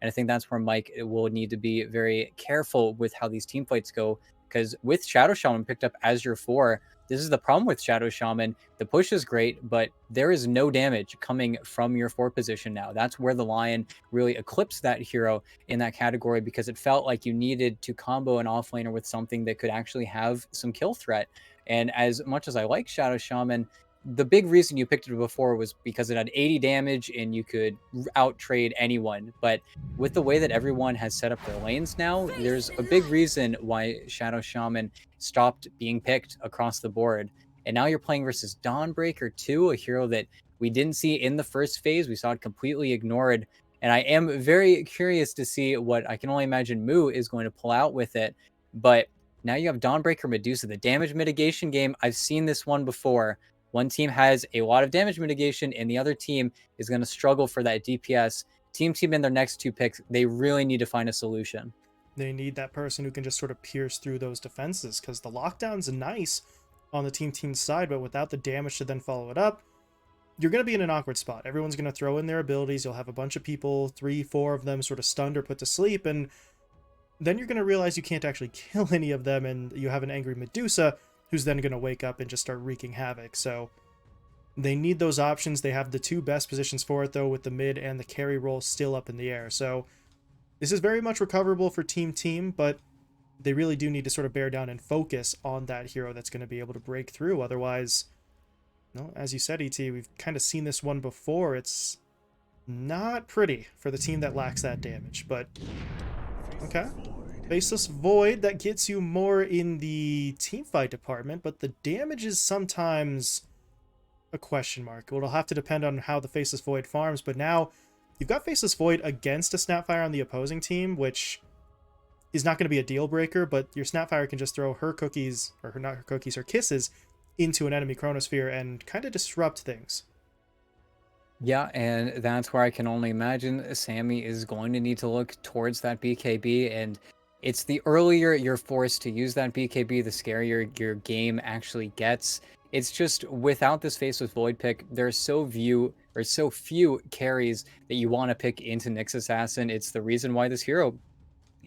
And I think that's where Mike will need to be very careful with how these team fights go. Because with Shadow Shaman picked up as your 4, this is the problem with Shadow Shaman. The push is great, but there is no damage coming from your 4 position now. That's where the Lion really eclipsed that hero in that category, because it felt like you needed to combo an offlaner with something that could actually have some kill threat. And as much as I like Shadow Shaman, the big reason you picked it before was because it had 80 damage and you could out trade anyone. But with the way that everyone has set up their lanes now, there's a big reason why Shadow Shaman stopped being picked across the board. And now you're playing versus Dawnbreaker 2, a hero that we didn't see in the first phase. We saw it completely ignored. And I am very curious to see what I can only imagine Moo is going to pull out with it. But now you have Dawnbreaker Medusa, the damage mitigation game. I've seen this one before. One team has a lot of damage mitigation, and the other team is going to struggle for that DPS. Team in their next 2 picks, they really need to find a solution. They need that person who can just sort of pierce through those defenses, because the lockdown's nice on the team side, but without the damage to then follow it up, you're going to be in an awkward spot. Everyone's going to throw in their abilities. You'll have a bunch of people, 3, 4 of them sort of stunned or put to sleep, and then you're going to realize you can't actually kill any of them, and you have an angry Medusa who's then going to wake up and just start wreaking havoc. So they need those options. They have the 2 best positions for it, though, with the mid and the carry role still up in the air. So this is very much recoverable for Team, but they really do need to sort of bear down and focus on that hero that's going to be able to break through. Otherwise, no, as you said, ET, we've kind of seen this one before. It's not pretty for the team that lacks that damage, but okay. Faceless Void, that gets you more in the team fight department, but the damage is sometimes a question mark. Well, it'll have to depend on how the Faceless Void farms, but now you've got Faceless Void against a Snapfire on the opposing team, which is not going to be a deal breaker, but your Snapfire can just throw her cookies, or her, not her cookies, her kisses, into an enemy Chronosphere and kind of disrupt things. Yeah, and that's where I can only imagine Sammy is going to need to look towards that BKB. And it's the earlier you're forced to use that BKB, the scarier your game actually gets. It's just without this Faceless Void pick, there's so few carries that you want to pick into Nyx Assassin. It's the reason why this hero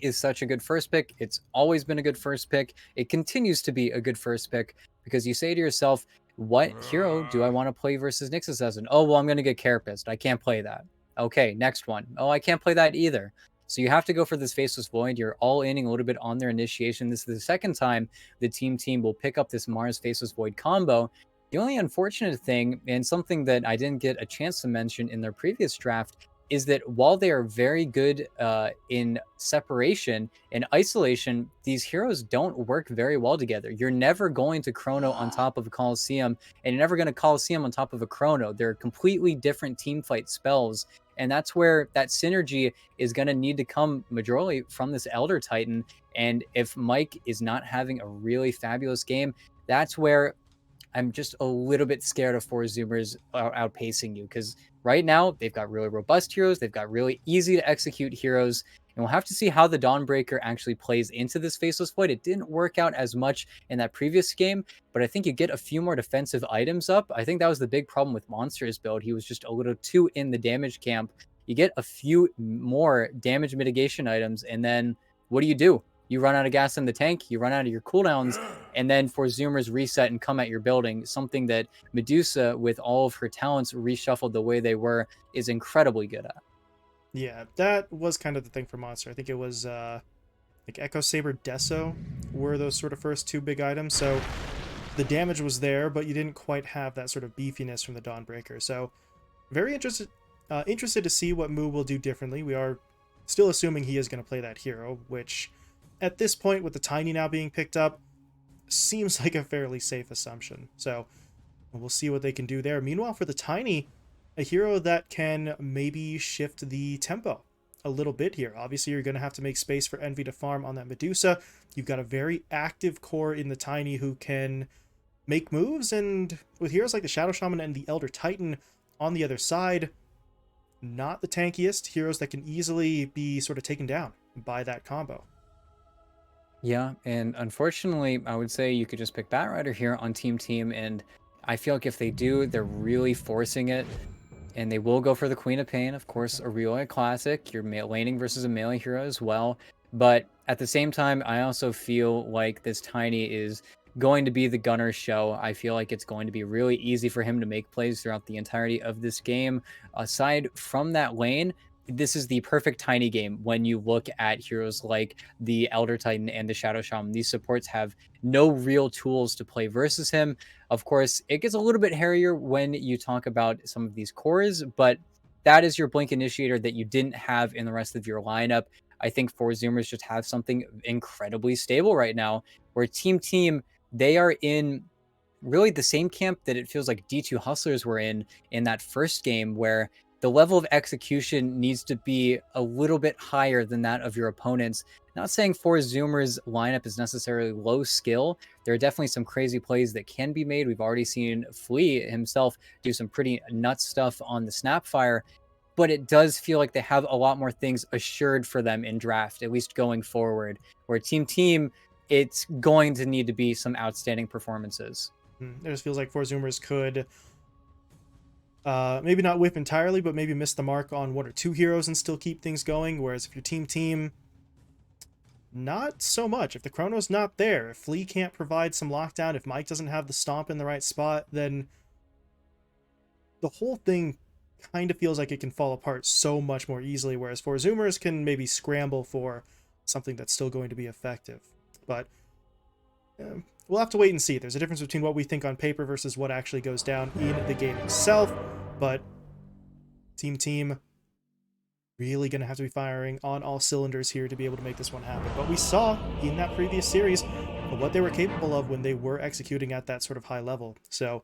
is such a good first pick. It's always been a good first pick. It continues to be a good first pick, because you say to yourself, what hero do I want to play versus Nyx Assassin? Oh, well, I'm going to get Carapace. I can't play that. Okay, next one. Oh, I can't play that either. So you have to go for this Faceless Void. You're all inning a little bit on their initiation. This is the second time the team will pick up this Mars Faceless Void combo. The only unfortunate thing, and something that I didn't get a chance to mention in their previous draft, is that while they are very good in separation and isolation, these heroes don't work very well together. You're never going to Chrono on top of a Colosseum, and you're never going to Colosseum on top of a Chrono. They're completely different team fight spells, and that's where that synergy is going to need to come majorly from this Elder Titan. And if Mike is not having a really fabulous game, that's where I'm just a little bit scared of 4Zoomers outpacing you, because right now they've got really robust heroes, they've got really easy to execute heroes, and we'll have to see how the Dawnbreaker actually plays into this Faceless Void. It didn't work out as much in that previous game, but I think you get a few more defensive items up. I think that was the big problem with Monster's build. He was just a little too in the damage camp. You get a few more damage mitigation items, and then what do? You run out of gas in the tank, you run out of your cooldowns, and then 4Zoomers reset and come at your building. Something that Medusa, with all of her talents reshuffled the way they were, is incredibly good at. Yeah, that was kind of the thing for Monster. I think it was like Echo Saber, Deso were those sort of first 2 big items. So the damage was there, but you didn't quite have that sort of beefiness from the Dawnbreaker. So very interested to see what Moo will do differently. We are still assuming he is going to play that hero, which at this point, with the Tiny now being picked up, seems like a fairly safe assumption. So we'll see what they can do there. Meanwhile, for the Tiny, a hero that can maybe shift the tempo a little bit here. Obviously, you're going to have to make space for Envy to farm on that Medusa. You've got a very active core in the Tiny who can make moves, and with heroes like the Shadow Shaman and the Elder Titan on the other side, not the tankiest, heroes that can easily be sort of taken down by that combo. Yeah, and unfortunately, I would say you could just pick Batrider here on Team, and I feel like if they do, they're really forcing it. and they will go for the Queen of Pain, of course, a real classic. You're laning versus a melee hero as well. But at the same time, I also feel like this Tiny is going to be the gunner show. I feel like it's going to be really easy for him to make plays throughout the entirety of this game. Aside from that lane, this is the perfect Tiny game when you look at heroes like the Elder Titan and the Shadow Shaman. These supports have no real tools to play versus him. Of course, it gets a little bit hairier when you talk about some of these cores, but that is your blink initiator that you didn't have in the rest of your lineup. I think four Zoomers just have something incredibly stable right now, where Team they are in really the same camp that it feels like D2 Hustlers were in that first game, where the level of execution needs to be a little bit higher than that of your opponents. Not saying four Zoomers lineup is necessarily low skill. There are definitely some crazy plays that can be made. We've already seen Flea himself do some pretty nuts stuff on the Snapfire, but it does feel like they have a lot more things assured for them in draft, at least going forward. Where Team, it's going to need to be some outstanding performances. It just feels like four Zoomers could maybe not whip entirely, but maybe miss the mark on one or two heroes and still keep things going. Whereas if your team, not so much. If the Chrono's not there, if Flea can't provide some lockdown, if Mike doesn't have the stomp in the right spot, then the whole thing kind of feels like it can fall apart so much more easily, whereas four Zoomers can maybe scramble for something that's still going to be effective. But we'll have to wait and see. There's a difference between what we think on paper versus what actually goes down in the game itself, but Team really going to have to be firing on all cylinders here to be able to make this one happen. But we saw in that previous series what they were capable of when they were executing at that sort of high level. So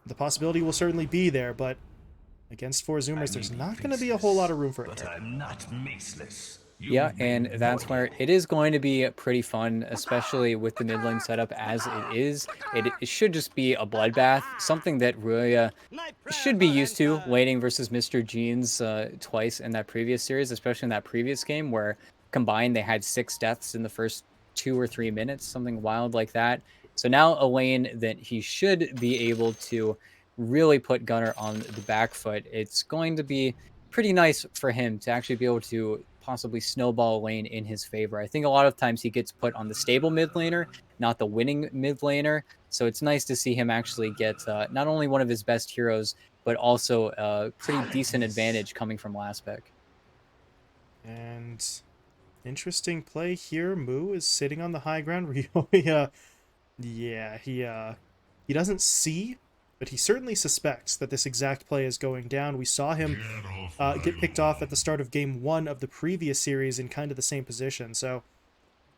the possibility will certainly be there, but against four Zoomers, there's not going to be a whole lot of room for it. But I'm not maceless. Yeah, and that's where it is going to be pretty fun, especially with the mid lane setup as it is. It should just be a bloodbath, something that really should be used to, laning versus Mr. Jeans twice in that previous series, especially in that previous game where combined they had 6 deaths in the first 2 or 3 minutes, something wild like that. So now a lane that he should be able to really put Gunner on the back foot. It's going to be pretty nice for him to actually be able to possibly snowball a lane in his favor. I think a lot of times he gets put on the stable mid laner, not the winning mid laner. So it's nice to see him actually get not only one of his best heroes, but also a pretty decent advantage coming from last pick. And interesting play here. Moo is sitting on the high ground. He doesn't see, but he certainly suspects that this exact play is going down. We saw him get picked off at the start of game 1 of the previous series in kind of the same position, so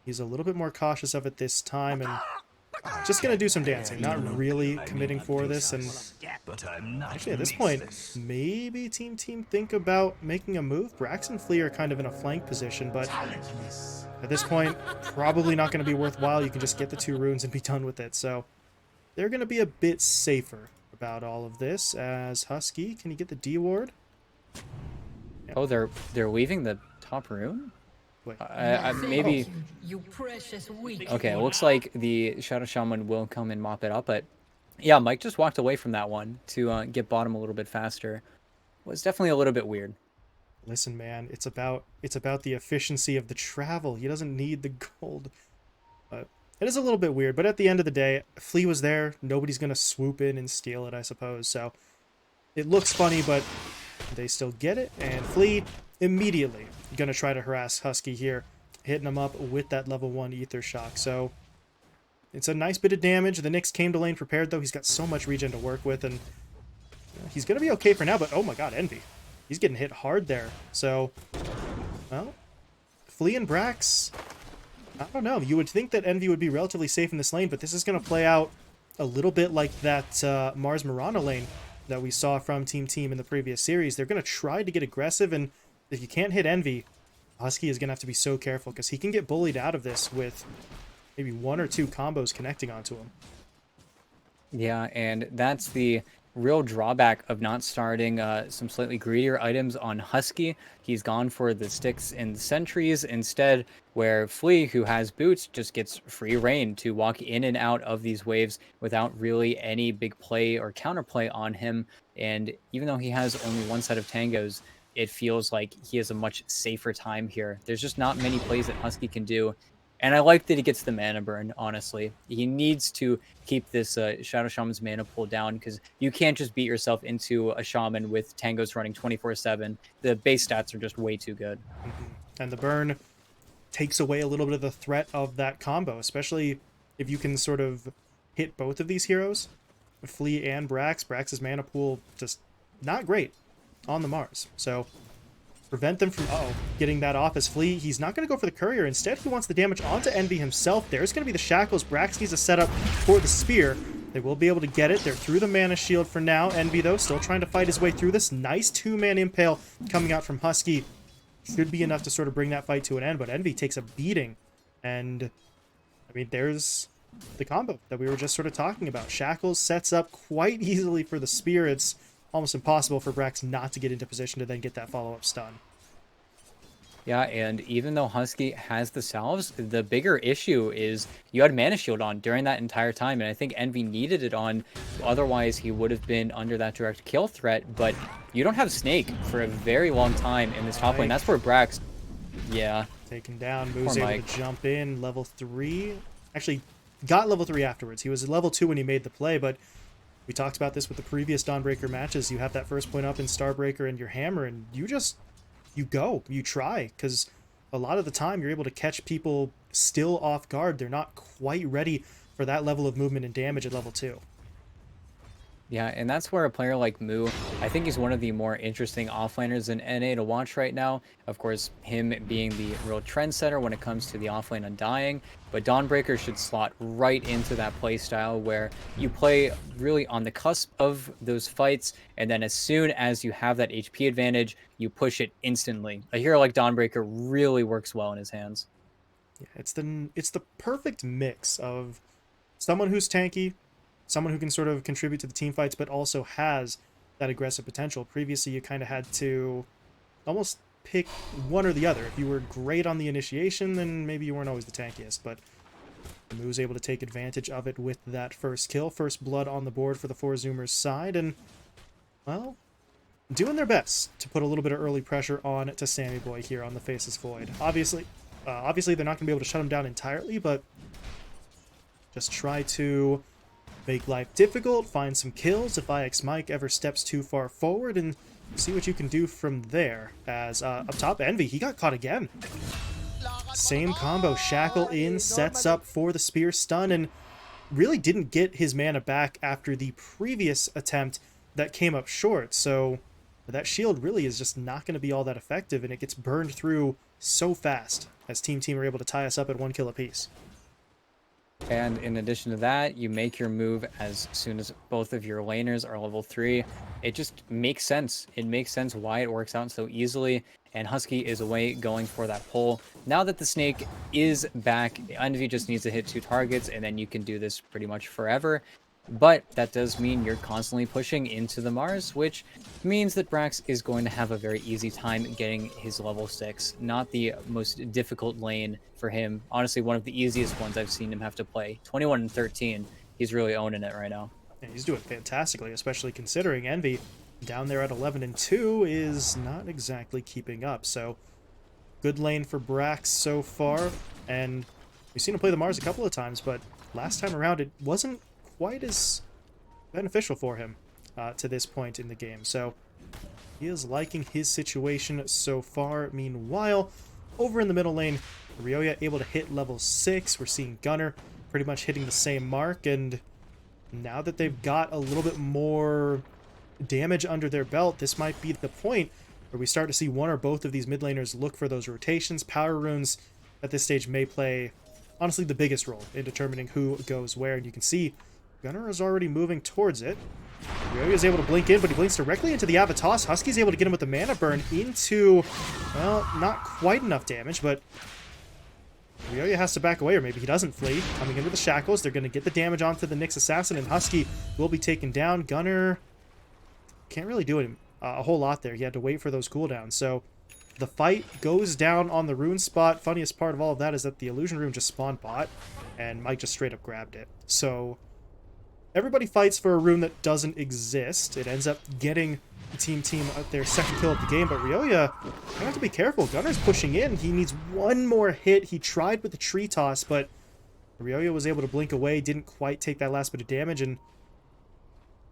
he's a little bit more cautious of it this time, and just going to do some dancing, not really committing for this. And actually at this point, maybe Team think about making a move. Brax and Flea are kind of in a flank position, but at this point, probably not going to be worthwhile. You can just get the 2 runes and be done with it, so they're going to be a bit safer about all of this. As Husky, can you get the D ward? Yeah. Oh, they're leaving the top rune? Wait. Maybe. Okay, it looks like the Shadow Shaman will come and mop it up, but yeah, Mike just walked away from that one to get bottom a little bit faster. It was definitely a little bit weird. Listen, man, it's about the efficiency of the travel. He doesn't need the gold. But it is a little bit weird, but at the end of the day, Flea was there. Nobody's going to swoop in and steal it, I suppose. So it looks funny, but they still get it. And Flea immediately going to try to harass Husky here, hitting him up with that level 1 Ether Shock. So it's a nice bit of damage. The Nyx came to lane prepared, though. He's got so much regen to work with, and he's going to be okay for now. But oh my god, Envy. He's getting hit hard there. So, well, Flea and Brax, I don't know. You would think that Envy would be relatively safe in this lane, but this is going to play out a little bit like that Mars Mirana lane that we saw from Team in the previous series. They're going to try to get aggressive, and if you can't hit Envy, Husky is going to have to be so careful because he can get bullied out of this with maybe 1 or 2 combos connecting onto him. Yeah, and that's the real drawback of not starting some slightly greedier items on Husky. He's gone for the sticks and the sentries instead, where Flea, who has boots, just gets free reign to walk in and out of these waves without really any big play or counterplay on him. And even though he has only one set of tangos, it feels like he has a much safer time here. There's just not many plays that Husky can do. And I like that he gets the mana burn, honestly. He needs to keep this Shadow Shaman's mana pool down because you can't just beat yourself into a Shaman with tangos running 24/7. The base stats are just way too good. And the burn takes away a little bit of the threat of that combo, especially if you can sort of hit both of these heroes, Flea and Brax. Brax's mana pool just not great on the Mars. So prevent them from getting that off as Flea. He's not going to go for the courier. Instead, he wants the damage onto Envy himself. There's going to be the shackles. Brax needs a setup for the spear. They will be able to get it. They're through the mana shield for now. Envy, though, still trying to fight his way through this. Nice two-man impale coming out from Husky. Should be enough to sort of bring that fight to an end, but Envy takes a beating. And, I mean, there's the combo that we were just sort of talking about. Shackles sets up quite easily for the spear. It's almost impossible for Brax not to get into position to then get that follow-up stun. Yeah, and even though Husky has the salves, the bigger issue is you had Mana Shield on during that entire time, and I think Envy needed it on, otherwise he would have been under that direct kill threat, but you don't have Snake for a very long time in this top lane. That's where Brax, yeah. Taken down, Moo's able to jump in, level 3. Actually, got level 3 afterwards. He was level 2 when he made the play, but we talked about this with the previous Dawnbreaker matches. You have that first point up in Starbreaker and your hammer, and you try, because a lot of the time you're able to catch people still off guard. They're not quite ready for that level of movement and damage at level 2. Yeah, and that's where a player like Moo, I think he's one of the more interesting offlaners in NA to watch right now. Of course, him being the real trendsetter when it comes to the offlane Undying, but Dawnbreaker should slot right into that playstyle where you play really on the cusp of those fights, and then as soon as you have that HP advantage, you push it instantly. A hero like Dawnbreaker really works well in his hands. Yeah, it's the perfect mix of someone who's tanky, someone who can sort of contribute to the team fights, but also has that aggressive potential. Previously, you kind of had to almost pick one or the other. If you were great on the initiation, then maybe you weren't always the tankiest, but Moo was able to take advantage of it with that first kill. First blood on the board for the Four Zoomers side, and, well, doing their best to put a little bit of early pressure on to Sammy Boy here on the Faceless Void. Obviously, they're not going to be able to shut him down entirely, but just try to make life difficult, find some kills if IX Mike ever steps too far forward, and see what you can do from there. As up top, Envy, he got caught again. Same combo, Shackle in, sets up for the spear stun, and really didn't get his mana back after the previous attempt that came up short, so that shield really is just not going to be all that effective, and it gets burned through so fast as TEAMTEAM are able to tie us up at 1 kill apiece. And in addition to that, you make your move as soon as both of your laners are level 3. It just makes sense. It makes sense why it works out so easily. And Husky is away going for that pull. Now that the Snake is back, Envy just needs to hit 2 targets, and then you can do this pretty much forever. But that does mean you're constantly pushing into the Mars, which means that Brax is going to have a very easy time getting his level 6. Not the most difficult lane for him. Honestly, one of the easiest ones I've seen him have to play. 21 and 13. He's really owning it right now. And he's doing fantastically, especially considering Envy down there at 11 and 2 is not exactly keeping up. So good lane for Brax so far. And we've seen him play the Mars a couple of times, but last time around it wasn't quite as beneficial for him to this point in the game. So he is liking his situation so far. Meanwhile, over in the middle lane, Ryoya able to hit level 6. We're seeing Gunner pretty much hitting the same mark, and now that they've got a little bit more damage under their belt, this might be the point where we start to see one or both of these mid laners look for those rotations. Power runes at this stage may play, honestly, the biggest role in determining who goes where, and you can see Gunner is already moving towards it. Ryoya is able to blink in, but he blinks directly into the Avatos. Husky's able to get him with the mana burn into, well, not quite enough damage, but Ryoya has to back away, or maybe he doesn't flee. Coming into the shackles, they're going to get the damage onto the Nyx Assassin, and Husky will be taken down. Gunner can't really do it a whole lot there. He had to wait for those cooldowns. So the fight goes down on the rune spot. Funniest part of all of that is that the illusion rune just spawned bot, and Mike just straight up grabbed it. So everybody fights for a rune that doesn't exist. It ends up getting the team their second kill of the game, but Ryoya, you have to be careful. Gunner's pushing in. He needs one more hit. He tried with the tree toss, but Ryoya was able to blink away, didn't quite take that last bit of damage, and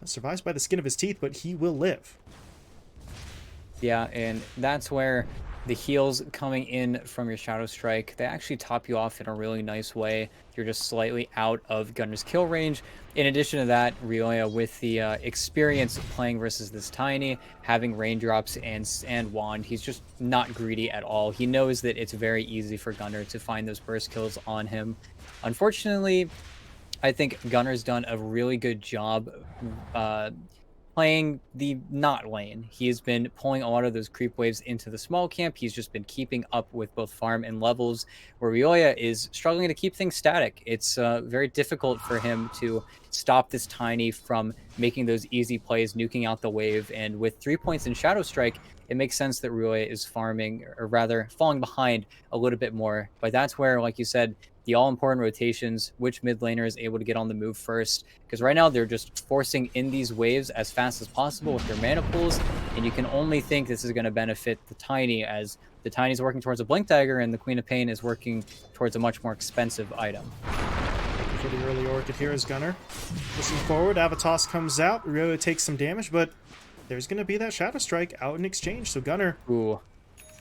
survives by the skin of his teeth, but he will live. Yeah, and that's where the heals coming in from your Shadow Strike, they actually top you off in a really nice way. You're just slightly out of Gunner's kill range. In addition to that, Ryoya, with the experience playing versus this Tiny, having raindrops and wand, he's just not greedy at all. He knows that it's very easy for Gunner to find those burst kills on him. Unfortunately, I think Gunner's done a really good job playing the not lane. He has been pulling a lot of those creep waves into the small camp. He's just been keeping up with both farm and levels, where Ryoya is struggling to keep things static. It's very difficult for him to stop this Tiny from making those easy plays, nuking out the wave, and with 3 points in Shadow Strike, it makes sense that Ryoya is farming, or rather falling behind a little bit more. But that's where, like you said, the all-important rotations, which mid laner is able to get on the move first. Because right now, they're just forcing in these waves as fast as possible with their mana pools, and you can only think this is going to benefit the Tiny, as the Tiny is working towards a Blink Dagger, and the Queen of Pain is working towards a much more expensive item. For the early Orchid here is Gunner. Pushing forward, Avatos comes out, Ryoya takes some damage, but there's going to be that Shadow Strike out in exchange, so Gunner... Ooh.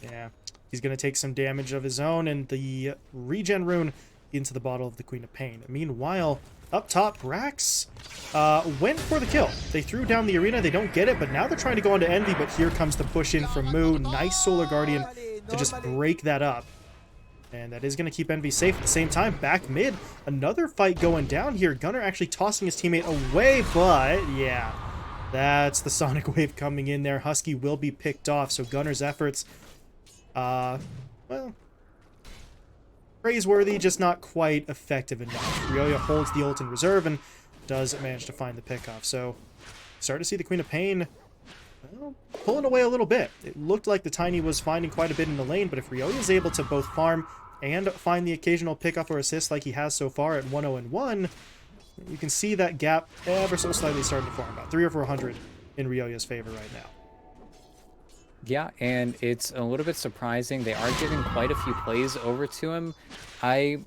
Yeah, he's going to take some damage of his own, and the regen rune into the bottle of the Queen of Pain. Meanwhile, up top, Brax went for the kill. They threw down the arena, they don't get it, but now they're trying to go into Envy, but here comes the push in from Moo. Nice Solar Guardian to just break that up. And that is going to keep Envy safe. At the same time, back mid, another fight going down here. Gunner actually tossing his teammate away, but yeah, that's the Sonic Wave coming in there. Husky will be picked off, so Gunner's efforts, well, praiseworthy, just not quite effective enough. Ryoya holds the ult in reserve and does manage to find the pickoff. So, start to see the Queen of Pain, well, pulling away a little bit. It looked like the Tiny was finding quite a bit in the lane, but if Ryoya is able to both farm and find the occasional pickoff or assist like he has so far at 1-0-1, you can see that gap ever so slightly starting to form, about 300 or 400 in Ryoya's favor right now. Yeah, and it's a little bit surprising. They are giving quite a few plays over to him. I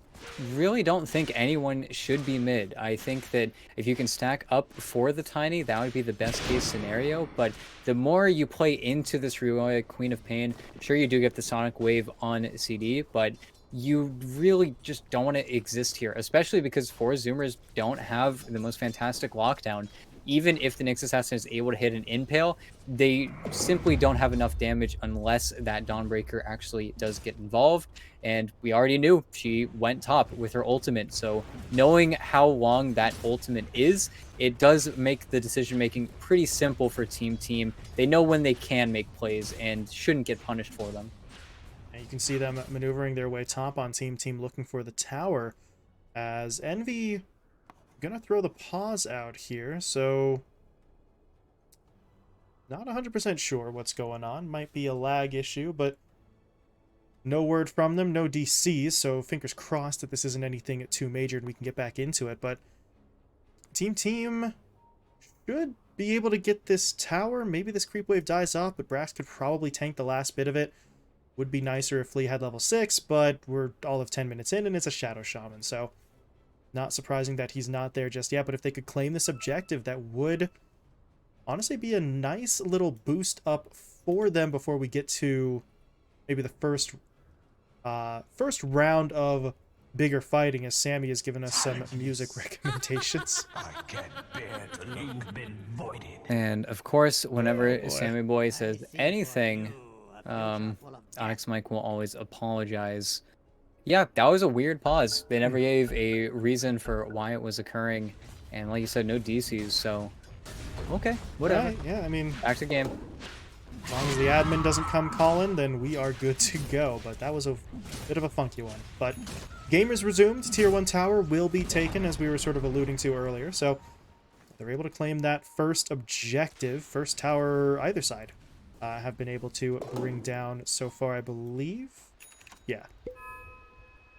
really don't think anyone should be mid. I think that if you can stack up for the Tiny, that would be the best case scenario. But the more you play into this Ryoya Queen of Pain, sure, you do get the Sonic Wave on CD, but you really just don't want to exist here, especially because 4 Zoomers don't have the most fantastic lockdown. Even if the Nyx Assassin is able to hit an impale, they simply don't have enough damage unless that Dawnbreaker actually does get involved. And we already knew she went top with her ultimate, so knowing how long that ultimate is, it does make the decision-making pretty simple for Team. They know when they can make plays and shouldn't get punished for them. And you can see them maneuvering their way top on Team, looking for the tower, as Envy gonna throw the pause out here, so not 100% sure what's going on. Might be a lag issue, but no word from them, no DCs, so fingers crossed that this isn't anything too major and we can get back into it. But Team should be able to get this tower. Maybe this creep wave dies off, but Brax could probably tank the last bit of it. Would be nicer if Flea had level 6, but we're all of 10 minutes in and it's a Shadow Shaman, so not surprising that he's not there just yet. But if they could claim this objective, that would honestly be a nice little boost up for them before we get to maybe the first round of bigger fighting, as Sammy has given us some music recommendations. I can't bear to look been voided. And of course, whenever Sammy Boy says anything, Onyx Mike will always apologize. Yeah, that was a weird pause. They never gave a reason for why it was occurring, and like you said, no DCs, so okay, whatever. Yeah, I mean, Back to game. as long as the admin doesn't come calling, then we are good to go. But that was a bit of a funky one. But game is resumed. Tier 1 tower will be taken, as we were sort of alluding to earlier. So they're able to claim that first objective. First tower either side have been able to bring down so far, I believe. Yeah.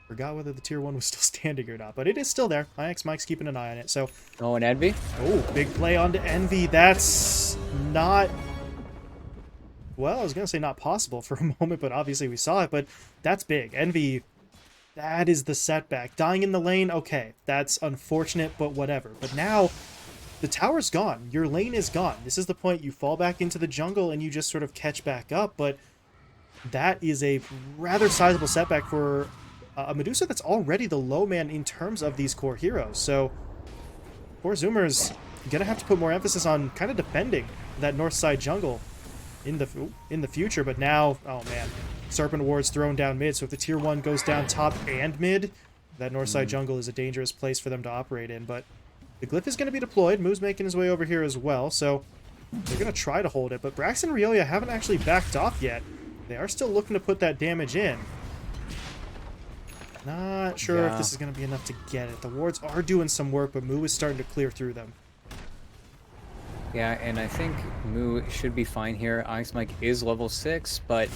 Forgot whether the tier 1 was still standing or not, but it is still there. Mike's keeping an eye on it. So, Oh, and Envy? oh, big play onto Envy. That's not... Well, I was going to say not possible for a moment, but obviously we saw it, but that's big. Envy, that is the setback. Dying in the lane, okay, that's unfortunate, but whatever. But now, the tower's gone. Your lane is gone. This is the point you fall back into the jungle and you just sort of catch back up, but that is a rather sizable setback for a Medusa that's already the low man in terms of these core heroes. So, for Zoomers, gonna have to put more emphasis on kind of defending that north side jungle in the future. But now, oh man, Serpent Ward's thrown down mid. So if the tier 1 goes down top and mid, that north side jungle is a dangerous place for them to operate in. But the glyph is going to be deployed. Moo's making his way over here as well. So they're going to try to hold it. But Brax and Rioya haven't actually backed off yet. They are still looking to put that damage in. Not sure if this is going to be enough to get it. The wards are doing some work, but Moo is starting to clear through them. Yeah, and I think Moo should be fine here. Onyx Mike is level 6, but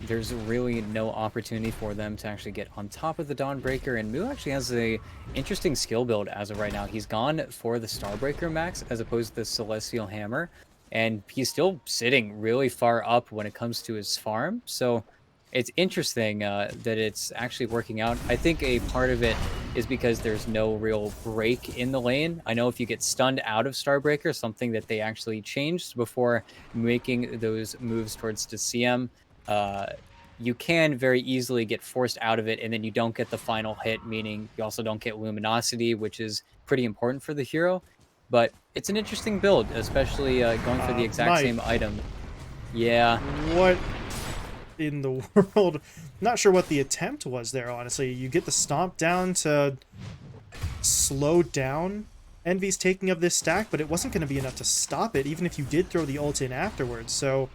there's really no opportunity for them to actually get on top of the Dawnbreaker, and Moo actually has a interesting skill build as of right now. He's gone for the Starbreaker max as opposed to the Celestial Hammer, and he's still sitting really far up when it comes to his farm, so it's interesting that it's actually working out. I think a part of it is because there's no real break in the lane. I know if you get stunned out of Starbreaker, something that they actually changed before making those moves towards TEAMTEAM, you can very easily get forced out of it, and then you don't get the final hit, meaning you also don't get Luminosity, which is pretty important for the hero. But it's an interesting build, especially going for the exact same item. Yeah. What in the world? Not sure what the attempt was there, honestly. You get the stomp down to slow down Envy's taking of this stack, but it wasn't going to be enough to stop it, even if you did throw the ult in afterwards. So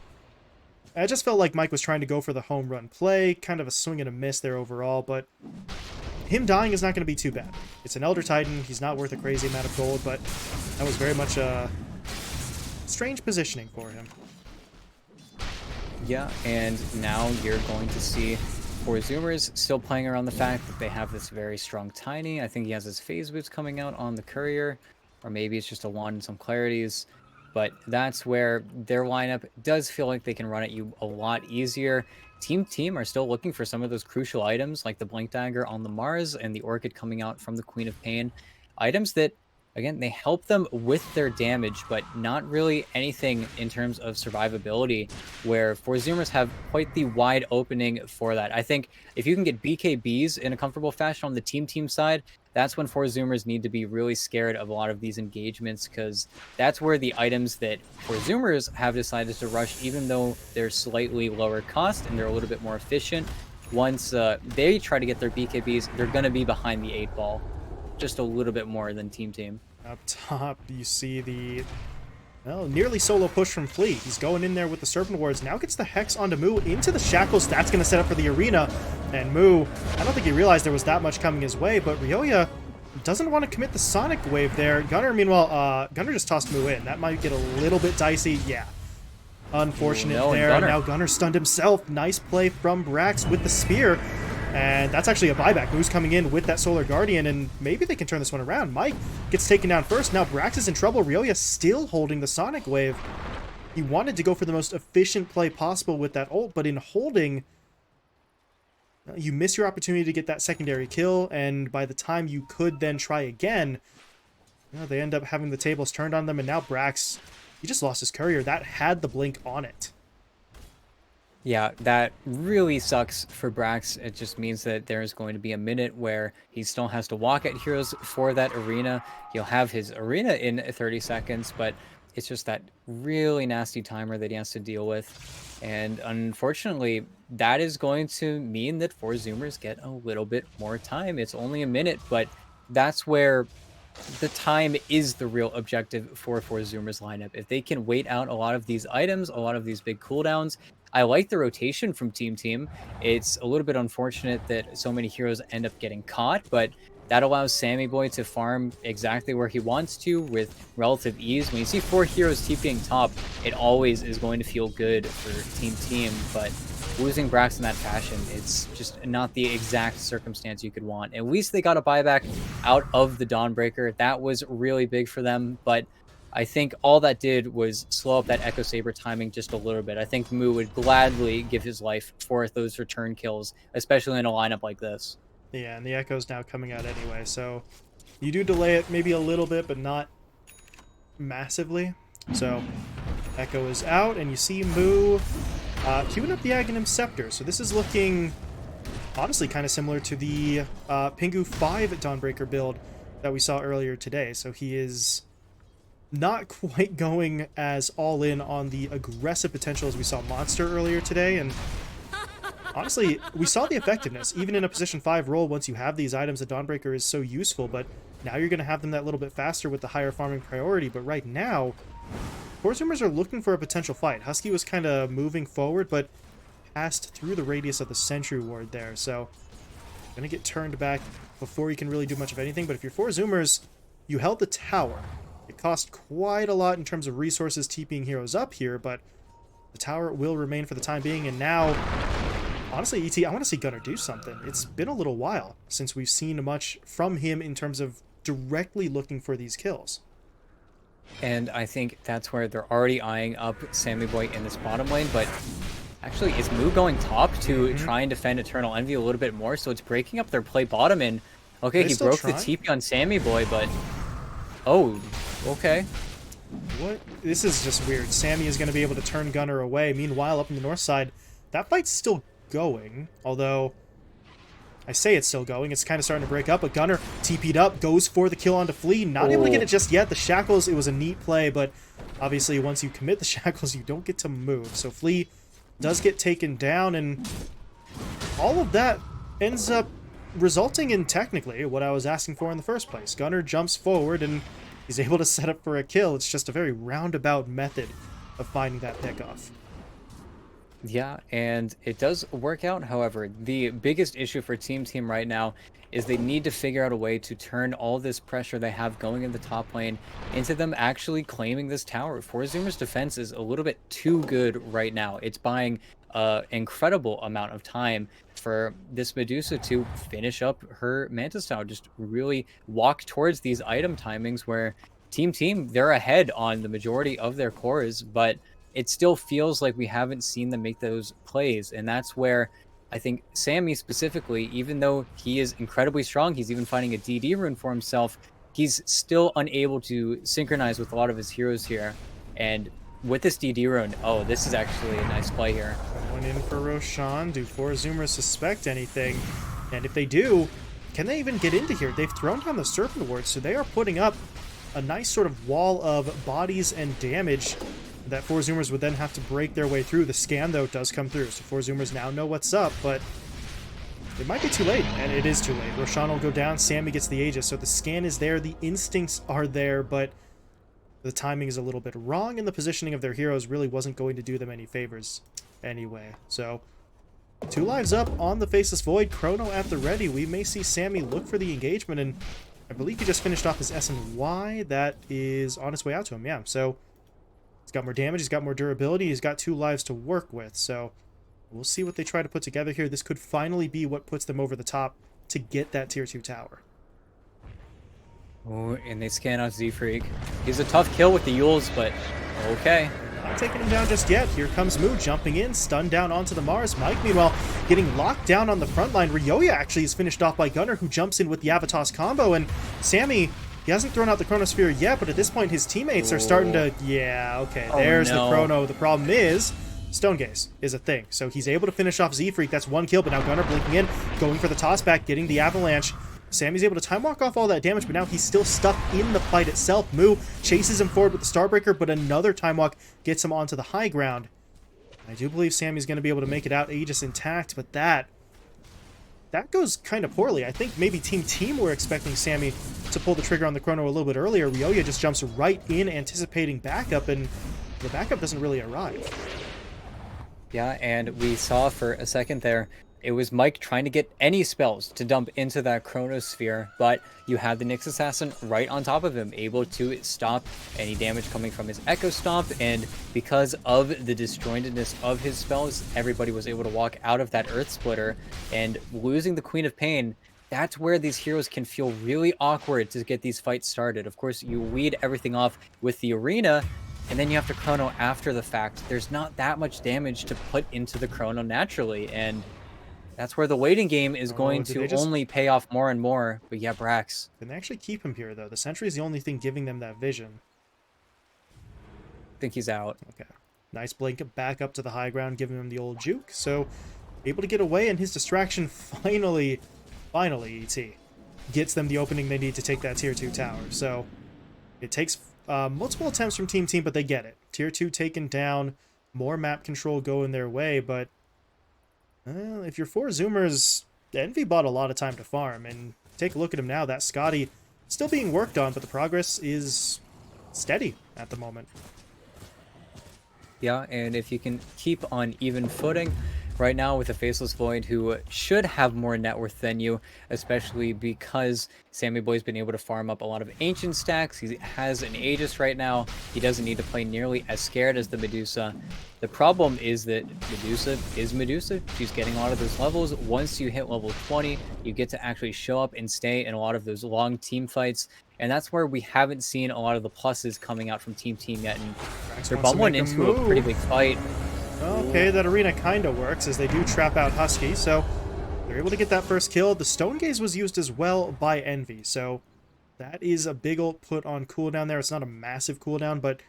I just felt like Mike was trying to go for the home run play, kind of a swing and a miss there overall, but him dying is not going to be too bad. It's an Elder Titan, he's not worth a crazy amount of gold, but that was very much a strange positioning for him. Yeah, and now you're going to see for Zoomers still playing around the fact that they have this very strong Tiny. I think he has his phase boots coming out on the Courier, or maybe it's just a wand and some clarities. But that's where their lineup does feel like they can run at you a lot easier. Team are still looking for some of those crucial items like the Blink Dagger on the Mars and the Orchid coming out from the Queen of Pain. Items that, again, they help them with their damage, but not really anything in terms of survivability, where Zoomers have quite the wide opening for that. I think if you can get BKBs in a comfortable fashion on the team side, that's when Zoomers need to be really scared of a lot of these engagements, because that's where the items that Zoomers have decided to rush, even though they're slightly lower cost and they're a little bit more efficient, once they try to get their BKBs, they're going to be behind the 8-ball. Just a little bit more than Team. Up top, you see the nearly solo push from Fleet. He's going in there with the Serpent Wards. Now gets the Hex onto Moo into the Shackles. That's going to set up for the arena. And Moo, I don't think he realized there was that much coming his way, but Rioya doesn't want to commit the Sonic Wave there. Gunnar, meanwhile, Gunnar just tossed Moo in. That might get a little bit dicey. Yeah. Unfortunate there. Now Gunnar stunned himself. Nice play from Brax with the spear. And that's actually a buyback. Moo's coming in with that Solar Guardian, and maybe they can turn this one around. Mike gets taken down first. Now Brax is in trouble. Rioya still holding the Sonic Wave. He wanted to go for the most efficient play possible with that ult, but in holding, you miss your opportunity to get that secondary kill, and by the time you could then try again, they end up having the tables turned on them, and now Brax, he just lost his Courier. That had the blink on it. Yeah, that really sucks for Brax. It just means that there's going to be a minute where he still has to walk at heroes for that arena. He'll have his arena in 30 seconds, but it's just that really nasty timer that he has to deal with. And unfortunately, that is going to mean that Zoomers get a little bit more time. It's only a minute, but that's where the time is the real objective for Zoomers lineup. If they can wait out a lot of these items, a lot of these big cooldowns. I like the rotation from Team. It's a little bit unfortunate that so many heroes end up getting caught, but that allows Sammy Boy to farm exactly where he wants to with relative ease. When you see 4 heroes TPing top, it always is going to feel good for Team Team, but losing Brax in that fashion, it's just not the exact circumstance you could want. At least they got a buyback out of the Dawnbreaker. That was really big for them, but I think all that did was slow up that Echo Saber timing just a little bit. I think Moo would gladly give his life for those return kills, especially in a lineup like this. Yeah, and the Echo's now coming out anyway, so you do delay it maybe a little bit, but not massively. So Echo is out, and you see Moo queuing up the Aghanim Scepter. So this is looking, honestly, kind of similar to the Pingu 5 Dawnbreaker build that we saw earlier today. So he is not quite going as all in on the aggressive potential as we saw Monster earlier today, and honestly, we saw the effectiveness. Even in a position 5 role, once you have these items, the Dawnbreaker is so useful, but now you're going to have them that little bit faster with the higher farming priority. But right now, Zoomers are looking for a potential fight. Husky was kind of moving forward, but passed through the radius of the Sentry Ward there, so going to get turned back before you can really do much of anything. But if you're Zoomers, you held the tower. It cost quite a lot in terms of resources TPing heroes up here, but the tower will remain for the time being. And now, honestly, ET, I want to see Gunnar do something. It's been a little while since we've seen much from him in terms of directly looking for these kills. And I think that's where they're already eyeing up Sammy Boy in this bottom lane, but actually, is Moo going top to try and defend Eternal Envy a little bit more? So it's breaking up their play bottom, and okay, he broke the TP on Sammy Boy, but oh, okay. What? This is just weird. Sammy is going to be able to turn Gunnar away. Meanwhile, up in the north side, that fight's still going, although I say it's still going. It's kind of starting to break up, but Gunnar TP'd up, goes for the kill onto Flea. Not able to get it just yet. The Shackles, it was a neat play, but obviously once you commit the Shackles, you don't get to move. So Flea does get taken down, and all of that ends up resulting in technically what I was asking for in the first place. Gunnar jumps forward, and he's able to set up for a kill. It's just a very roundabout method of finding that pickoff. Yeah, and it does work out. However, the biggest issue for Team right now is they need to figure out a way to turn all this pressure they have going in the top lane into them actually claiming this tower. Zoomers' defense is a little bit too good right now. It's buying an incredible amount of time for this Medusa to finish up her Mantis Tower, just really walk towards these item timings where Team, they're ahead on the majority of their cores, but it still feels like we haven't seen them make those plays. And that's where I think Sammy specifically, even though he is incredibly strong, he's even finding a DD rune for himself, he's still unable to synchronize with a lot of his heroes here. And with this DD rune, oh, this is actually a nice play here. Someone in for Roshan. Do Zoomers suspect anything? And if they do, can they even get into here? They've thrown down the Serpent Ward, so they are putting up a nice sort of wall of bodies and damage that Zoomers would then have to break their way through. The scan, though, does come through, so Zoomers now know what's up, but it might be too late, and it is too late. Roshan will go down, Sammy gets the Aegis, so the scan is there, the instincts are there, but the timing is a little bit wrong, and the positioning of their heroes really wasn't going to do them any favors anyway. So, 2 lives up on the Faceless Void, Chrono at the ready. We may see Sammy look for the engagement, and I believe he just finished off his S&Y. That is on its way out to him, yeah. So, he's got more damage, he's got more durability, he's got 2 lives to work with, so we'll see what they try to put together here. This could finally be what puts them over the top to get that tier 2 tower. Oh, and they scan out Z-Freak. He's a tough kill with the Yules, but okay. Not taking him down just yet. Here comes Moo jumping in, stunned down onto the Mars. Mike, meanwhile, getting locked down on the front line. Ryoya actually is finished off by Gunnar, who jumps in with the Avatos combo, and Sammy, he hasn't thrown out the Chronosphere yet, but at this point his teammates are starting to... Yeah, okay, there's the Chrono. The problem is Stone Gaze is a thing, so he's able to finish off Z-Freak. That's 1 kill, but now Gunnar blinking in, going for the tossback, getting the Avalanche. Sammy's able to time walk off all that damage, but now he's still stuck in the fight itself. Moo chases him forward with the Starbreaker, but another time walk gets him onto the high ground. I do believe Sammy's going to be able to make it out Aegis intact, but that goes kind of poorly. I think maybe Team were expecting Sammy to pull the trigger on the Chrono a little bit earlier. Ryoya just jumps right in, anticipating backup, and the backup doesn't really arrive. Yeah, and we saw for a second there It was Mike trying to get any spells to dump into that Chronosphere, but you had the Nyx Assassin right on top of him, able to stop any damage coming from his Echo Stomp, and because of the disjointedness of his spells, everybody was able to walk out of that Earth Splitter, and losing the Queen of Pain, that's where these heroes can feel really awkward to get these fights started. Of course, you lead everything off with the Arena, and then you have to Chrono after the fact. There's not that much damage to put into the Chrono naturally, and that's where the waiting game is going did to they just... only pay off more and more. But yeah, Brax. Can they actually keep him here, though? The Sentry is the only thing giving them that vision. I think he's out. Okay. Nice blink back up to the high ground, giving him the old juke. So, able to get away, and his distraction finally, ET, gets them the opening they need to take that Tier 2 tower. So, it takes multiple attempts from Team, but they get it. Tier 2 taken down, more map control going their way, but if you're 4 Zoomers, Envy bought a lot of time to farm, and take a look at him now. That Scotty still being worked on, but the progress is steady at the moment. Yeah, and if you can keep on even footing right now with a Faceless Void who should have more net worth than you, especially because Sammy Boy's been able to farm up a lot of ancient stacks. He has an Aegis right now. He doesn't need to play nearly as scared as the Medusa. The problem is that Medusa is Medusa. She's getting a lot of those levels. Once you hit level 20, you get to actually show up and stay in a lot of those long team fights. And that's where we haven't seen a lot of the pluses coming out from Team yet. And they're bumbling into a pretty big fight. Okay, that Arena kind of works, as they do trap out Husky, so they're able to get that first kill. The Stone Gaze was used as well by Envy, so that is a big ult put on cooldown there. It's not a massive cooldown, but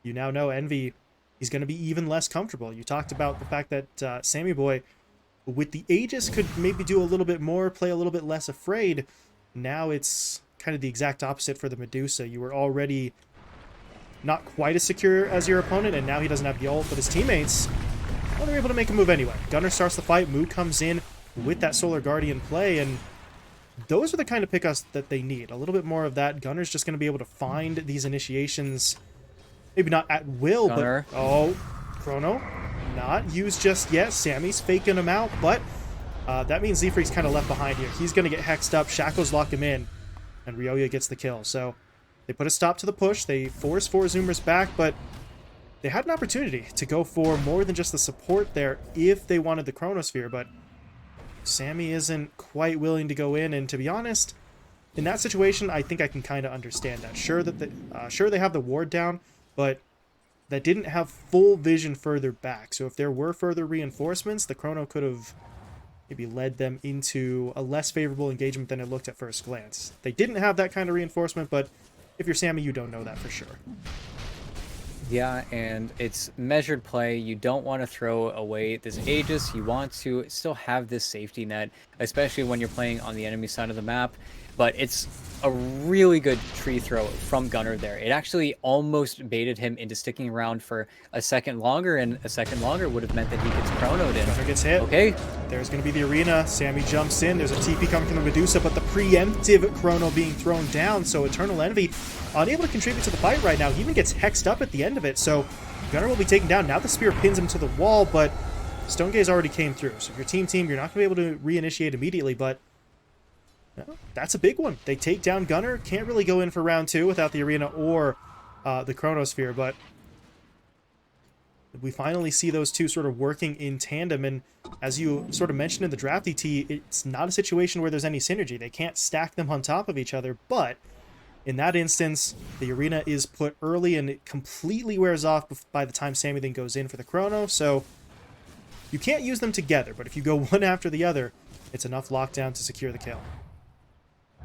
you now know Envy, he's going to be even less comfortable. You talked about the fact that Sammy Boy, with the Aegis, could maybe do a little bit more, play a little bit less afraid. Now it's kind of the exact opposite for the Medusa. You were already not quite as secure as your opponent, and now he doesn't have the ult, but his teammates, well, they're able to make a move anyway. Gunnar starts the fight, Mood comes in with that Solar Guardian play, and those are the kind of pickups that they need. A little bit more of that. Gunnar's just going to be able to find these initiations, maybe not at will, Gunnar. but... Oh, Chrono, not used just yet. Sammy's faking him out, but that means Z-Freak's kind of left behind here. He's going to get hexed up, Shackles lock him in, and Ryoya gets the kill. So they put a stop to the push. They force 4 Zoomers back, but they had an opportunity to go for more than just the support there if they wanted the Chronosphere, but Sammy isn't quite willing to go in, and to be honest, in that situation, I think I can kind of understand that. Sure they have the ward down, but that didn't have full vision further back. So if there were further reinforcements, the Chrono could have maybe led them into a less favorable engagement than it looked at first glance. They didn't have that kind of reinforcement, but if you're Sammy, you don't know that for sure. Yeah, and it's measured play. You don't want to throw away this Aegis. You want to still have this safety net, especially when you're playing on the enemy side of the map. But it's a really good tree throw from Gunnar there. It actually almost baited him into sticking around for a second longer, and a second longer would have meant that he gets chronoed in. Gunnar gets hit. Okay. There's going to be the Arena. Sammy jumps in. There's a TP coming from the Medusa, but the preemptive chrono being thrown down, so Eternal Envy unable to contribute to the fight right now. He even gets hexed up at the end of it, so Gunnar will be taken down. Now the spear pins him to the wall, but Stone Gaze already came through. So if you're team, you're not going to be able to reinitiate immediately, but that's a big one. They take down Gunnar. Can't really go in for round 2 without the Arena or the Chronosphere, but we finally see those two sort of working in tandem, and as you sort of mentioned in the draft ET, it's not a situation where there's any synergy. They can't stack them on top of each other, but in that instance, the Arena is put early and it completely wears off by the time Sammy then goes in for the Chrono, so you can't use them together, but if you go one after the other, it's enough lockdown to secure the kill.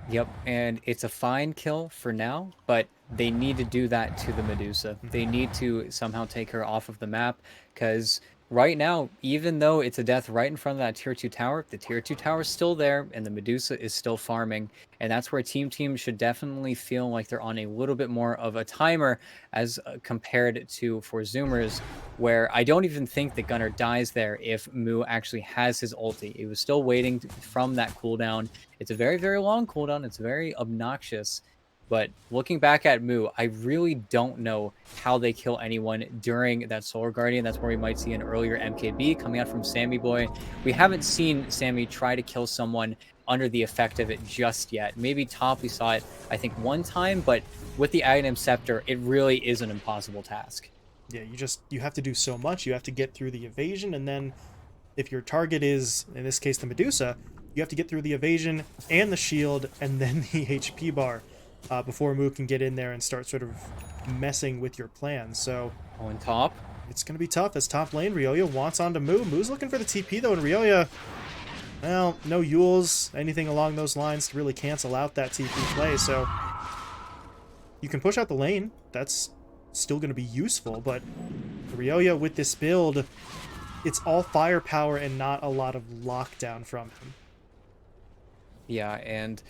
Yep, and it's a fine kill for now, but they need to do that to the Medusa. They need to somehow take her off of the map, because right now, even though it's a death right in front of that Tier 2 tower, the Tier 2 tower is still there, and the Medusa is still farming, and that's where Team should definitely feel like they're on a little bit more of a timer as compared to for Zoomers, where I don't even think that Gunnar dies there if Mu actually has his ulti. It was still waiting from that cooldown. It's a very, very long cooldown. It's very obnoxious. But looking back at Moo, I really don't know how they kill anyone during that Solar Guardian. That's where we might see an earlier MKB coming out from Sammy Boy. We haven't seen Sammy try to kill someone under the effect of it just yet. Maybe top, we saw it, I think, one time, but with the Aghanim Scepter, it really is an impossible task. Yeah, you have to do so much. You have to get through the evasion, and then if your target is, in this case, the Medusa, you have to get through the evasion and the shield and then the HP bar before Moo can get in there and start sort of messing with your plans. So On top. it's going to be tough. As top lane, Ryoya wants onto Moo. Moo's looking for the TP, though, and Ryoya, well, no Yules, anything along those lines to really cancel out that TP play. So you can push out the lane. That's still going to be useful, but Ryoya with this build, it's all firepower and not a lot of lockdown from him. Yeah, and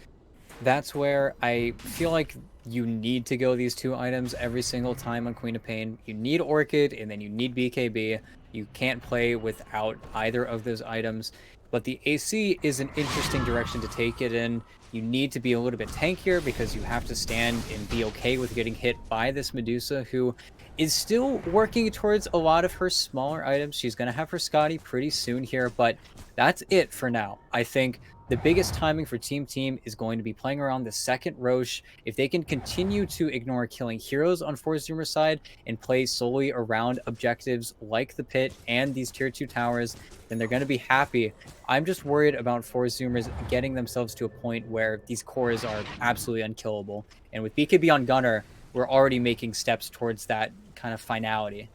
that's where I feel like you need to go these two items every single time on Queen of Pain. You need Orchid, and then you need BKB. You can't play without either of those items. But the AC is an interesting direction to take it in. You need to be a little bit tankier because you have to stand and be okay with getting hit by this Medusa, who is still working towards a lot of her smaller items. She's going to have her Scotty pretty soon here, but that's it for now. I think the biggest timing for Team is going to be playing around the second Roche. If they can continue to ignore killing heroes on Forzumer's side and play solely around objectives like the pit and these tier 2 towers, then they're going to be happy. I'm just worried about Forzumer's getting themselves to a point where these cores are absolutely unkillable. And with BKB on Gunner, we're already making steps towards that kind of finality.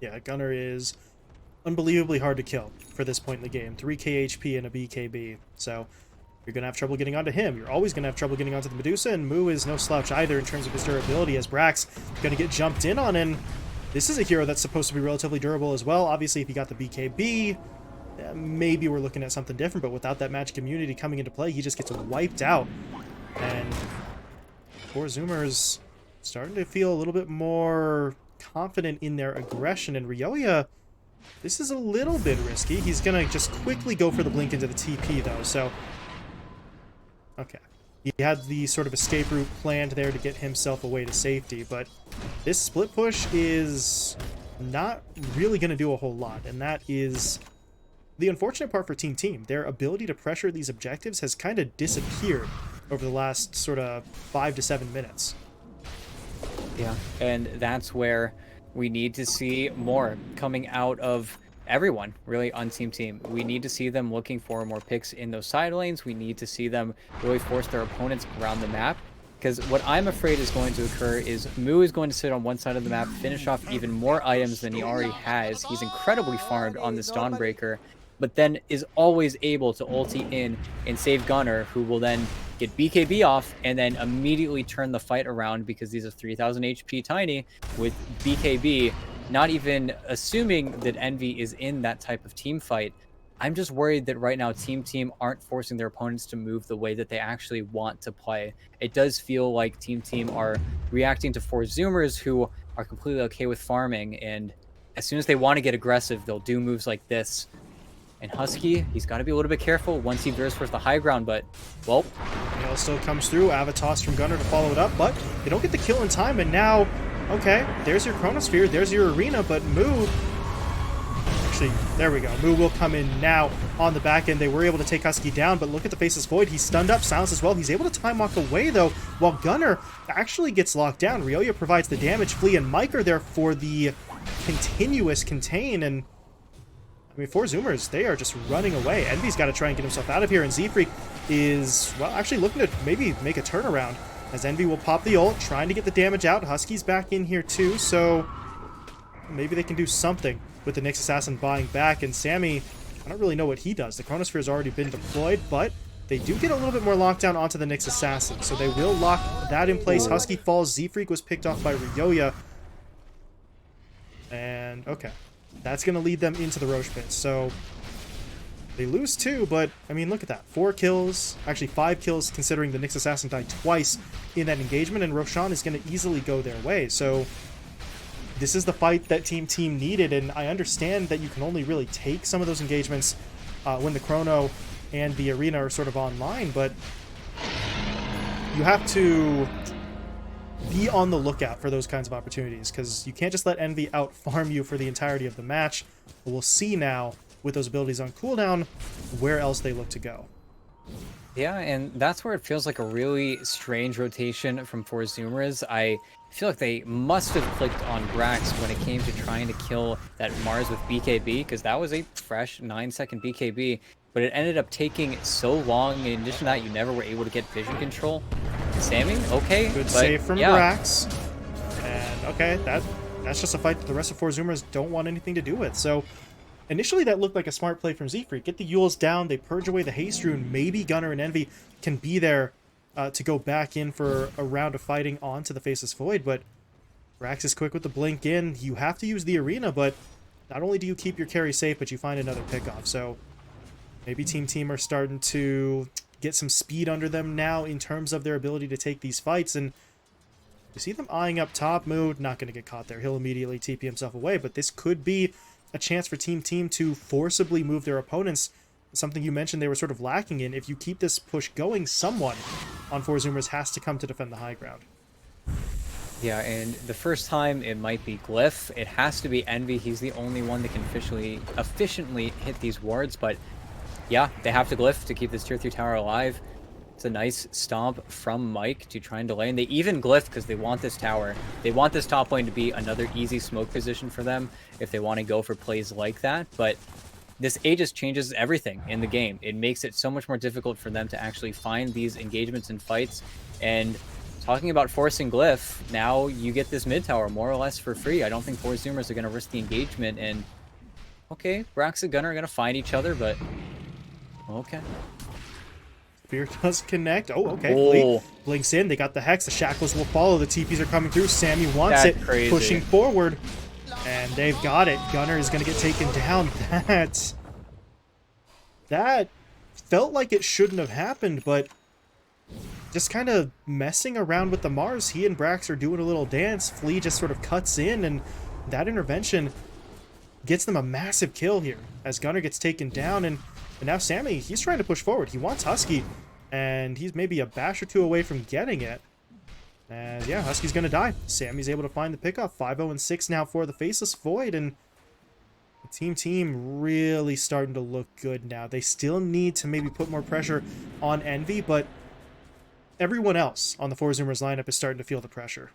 Yeah, Gunner is unbelievably hard to kill for this point in the game. 3k HP and a BKB. So you're going to have trouble getting onto him. You're always going to have trouble getting onto the Medusa, and Moo is no slouch either in terms of his durability, as Brax going to get jumped in on. And this is a hero that's supposed to be relatively durable as well. Obviously, if you got the BKB, maybe we're looking at something different, but without that magic immunity coming into play, he just gets wiped out. And Forzumer's starting to feel a little bit more confident in their aggression, and Ryoya, this is a little bit risky. He's gonna just quickly go for the blink into the TP though, so okay. He had the sort of escape route planned there to get himself away to safety, but this split push is not really gonna do a whole lot, and that is the unfortunate part for Team. Their ability to pressure these objectives has kind of disappeared over the last sort of 5 to 7 minutes. Yeah, and that's where we need to see more coming out of everyone, really, on Team. We need to see them looking for more picks in those side lanes. We need to see them really force their opponents around the map. Because what I'm afraid is going to occur is Moo is going to sit on one side of the map, finish off even more items than he already has. He's incredibly farmed on this Dawnbreaker, but then is always able to ulti in and save Gunner, who will then get BKB off and then immediately turn the fight around because he's a 3000 HP Tiny with BKB, not even assuming that Envy is in that type of team fight. I'm just worried that right now Team aren't forcing their opponents to move the way that they actually want to play. It does feel like Team are reacting to Zoomers who are completely okay with farming, and as soon as they want to get aggressive, they'll do moves like this. And Husky, he's got to be a little bit careful once he veers for the high ground, but, well. Nail still comes through, Avatos from Gunner to follow it up, but they don't get the kill in time, and now, okay, there's your Chronosphere, there's your Arena, but Moo, actually, there we go. Moo will come in now on the back end. They were able to take Husky down, but look at the Faceless Void. He's stunned up, silenced as well. He's able to time walk away, though, while Gunner actually gets locked down. Ryoya provides the damage. Flea and Mike are there for the continuous contain, and I mean, Zoomers, they are just running away. Envy's got to try and get himself out of here, and Z-Freak is, well, actually looking to maybe make a turnaround, as Envy will pop the ult, trying to get the damage out. Husky's back in here too, so maybe they can do something with the Nyx Assassin buying back, and Sammy, I don't really know what he does. The Chronosphere has already been deployed, but they do get a little bit more lockdown onto the Nyx Assassin, so they will lock that in place. Husky falls, Z-Freak was picked off by Ryoya, and okay. That's going to lead them into the Roche pit. So they lose 2, but I mean, look at that. 4 kills, actually 5 kills considering the Nyx Assassin died twice in that engagement, and Roshan is going to easily go their way. So this is the fight that Team needed, and I understand that you can only really take some of those engagements when the Chrono and the Arena are sort of online, but you have to be on the lookout for those kinds of opportunities, because you can't just let Envy out-farm you for the entirety of the match. But we'll see now, with those abilities on cooldown, where else they look to go. Yeah, and that's where it feels like a really strange rotation from Zoomers. I feel like they must have clicked on Brax when it came to trying to kill that Mars with BKB, because that was a fresh 9-second BKB, but it ended up taking so long. In addition to that, you never were able to get vision control. Sammy, okay. Good but save from yeah. Brax. And okay, that's just a fight that the rest of Zoomers don't want anything to do with. So initially, that looked like a smart play from Z-Freak. Get the Yules down, they purge away the Haste Rune. Maybe Gunnar and Envy can be there to go back in for a round of fighting onto the Faceless Void, but Brax is quick with the blink in. You have to use the arena, but not only do you keep your carry safe, but you find another pickoff. So maybe Team are starting to get some speed under them now in terms of their ability to take these fights, and you see them eyeing up top. Mood, not going to get caught there. He'll immediately TP himself away, but this could be a chance for Team to forcibly move their opponents, something you mentioned they were sort of lacking in. If you keep this push going, someone on Zoomers has to come to defend the high ground. Yeah, and the first time it might be Glyph. It has to be Envy. He's the only one that can efficiently hit these wards, but yeah, they have to Glyph to keep this tier 3 tower alive. It's a nice stomp from Mike to try and delay, and they even Glyph because they want this tower. They want this top lane to be another easy smoke position for them if they want to go for plays like that, but this Aegis changes everything in the game. It makes it so much more difficult for them to actually find these engagements and fights, and talking about forcing Glyph, now you get this mid tower more or less for free. I don't think Zoomers are going to risk the engagement, and okay, Brax and Gunnar are going to find each other, but okay. Fear does connect. Oh, okay. Oh. Blinks in. They got the Hex. The Shackles will follow. The TPs are coming through. Sammy wants That's it. crazy. Pushing forward. And they've got it. Gunnar is going to get taken down. That felt like it shouldn't have happened, but just kind of messing around with the Mars. He and Brax are doing a little dance. Flea just sort of cuts in, and that intervention gets them a massive kill here as Gunnar gets taken down. And now Sammy, he's trying to push forward. He wants Husky, and he's maybe a bash or two away from getting it. And yeah, Husky's going to die. Sammy's able to find the pickup. 5-0-6 now for the Faceless Void, and the team really starting to look good now. They still need to maybe put more pressure on Envy, but everyone else on the Zoomers lineup is starting to feel the pressure.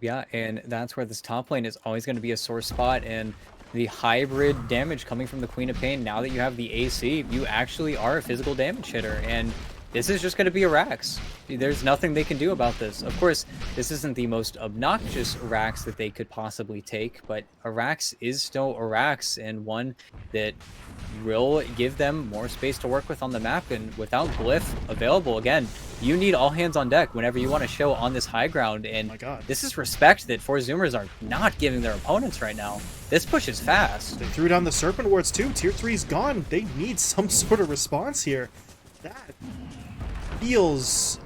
Yeah, and that's where this top lane is always going to be a sore spot, and the hybrid damage coming from the Queen of Pain, now that you have the AC, you actually are a physical damage hitter, and this is just going to be a Rax. There's nothing they can do about this. Of course, this isn't the most obnoxious Rax that they could possibly take, but a Rax is still a Rax, and one that will give them more space to work with on the map. And without Glyph available, again, you need all hands on deck whenever you want to show on this high ground. And my God, this is respect that Zoomers are not giving their opponents right now. This push is fast. They threw down the Serpent Wards too. Tier 3's gone. They need some sort of response here. That feels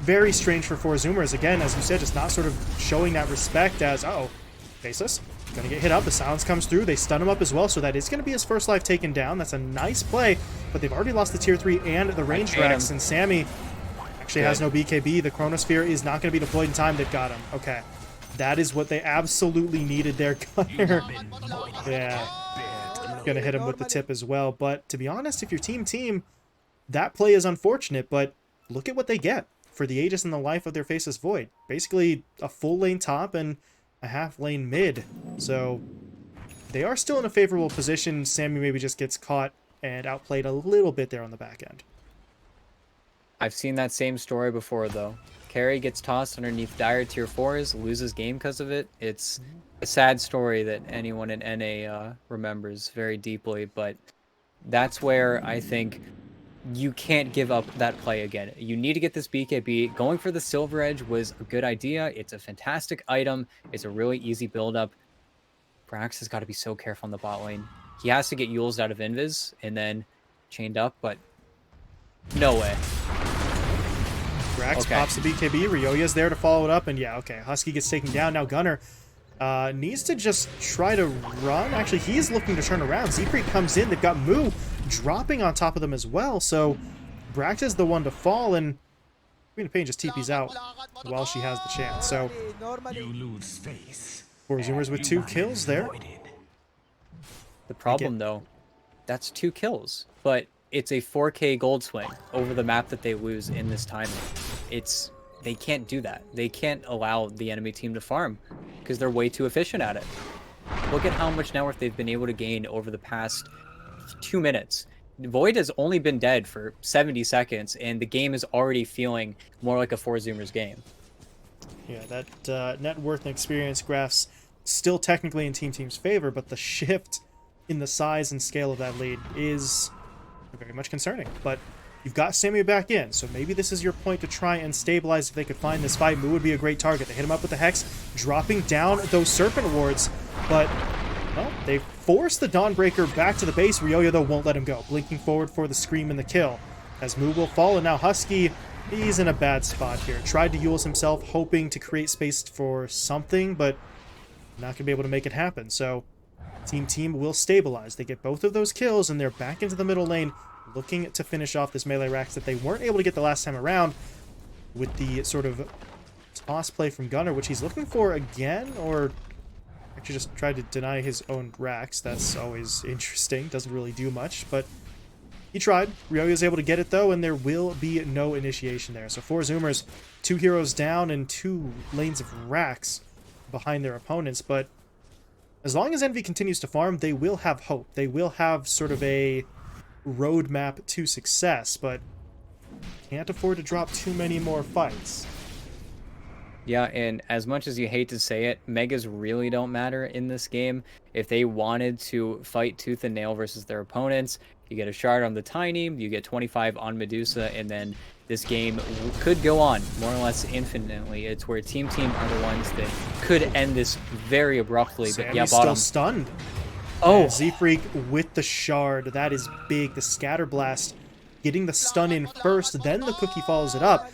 very strange for Zoomers. Again, as you said, just not sort of showing that respect as, uh-oh, Faceless gonna get hit up. The silence comes through. They stun him up as well, so that is gonna be his first life taken down. That's a nice play, but they've already lost the tier 3 and the range Rax, and Sammy actually has no BKB. The Chronosphere is not gonna be deployed in time. They've got him. Okay. That is what they absolutely needed there. Gunnar. Yeah. Gonna hit him with the tip as well. But to be honest, if you're team, that play is unfortunate, but look at what they get for the Aegis and the life of their Faceless Void. Basically a full lane top and a half lane mid. So they are still in a favorable position. Sammy maybe just gets caught and outplayed a little bit there on the back end. I've seen that same story before, though. Carry gets tossed underneath dire tier 4s, loses game because of it. It's a sad story that anyone in NA remembers very deeply, but that's where I think you can't give up that play again. You need to get this BKB. Going for the Silver Edge was a good idea. It's a fantastic item. It's a really easy build-up. Brax has got to be so careful on the bot lane. He has to get Yules out of Invis and then chained up, but no way. Brax pops the BKB. Ryoya's there to follow it up, and yeah, okay. Husky gets taken down. Now Gunnar needs to just try to run. Actually, he is looking to turn around. Z-Freak comes in. They've got Moo dropping on top of them as well, so Brax is the one to fall, and Queen of Pain just TPs out while she has the chance. So You lose face. Four Zoomers with and 2 you kills are there. voided. The problem, though, that's 2 kills, but it's a 4K gold swing over the map that they lose in this timing. They can't do that. They can't allow the enemy team to farm because they're way too efficient at it. Look at how much net worth they've been able to gain over the past 2 minutes. Void has only been dead for 70 seconds, and the game is already feeling more like a Four Zoomers game. Yeah, that net worth and experience graphs still technically in Team's favor, but the shift in the size and scale of that lead is very much concerning. But you've got Sammy back in, so maybe this is your point to try and stabilize if they could find this fight. Moo would be a great target. They hit him up with the Hex, dropping down those Serpent Wards, but well, they force the Dawnbreaker back to the base. Ryoyo, though, won't let him go, blinking forward for the Scream and the kill. As Moo will fall, and now Husky, he's in a bad spot here. Tried to Yules himself, hoping to create space for something, but not going to be able to make it happen. So Team will stabilize. They get both of those kills, and they're back into the middle lane, looking to finish off this melee racks that they weren't able to get the last time around with the sort of toss play from Gunnar, which he's looking for again, or actually just tried to deny his own racks. That's always interesting. Doesn't really do much, but he tried. Ryoyo is able to get it, though, and there will be no initiation there. So 4 Zoomers, 2 heroes down and 2 lanes of racks behind their opponents, but as long as Envy continues to farm, they will have hope. They will have sort of a roadmap to success, but can't afford to drop too many more fights. Yeah, and as much as you hate to say it, Megas really don't matter in this game. If they wanted to fight tooth and nail versus their opponents, you get a shard on the Tiny, you get 25 on Medusa, and then this game could go on more or less infinitely. It's where Team are the ones that could end this very abruptly. But yeah, Sammy's bottom. still stunned. Oh, And Z-Freak with the shard. That is big. The Scatter Blast getting the stun in first, then the Cookie follows it up.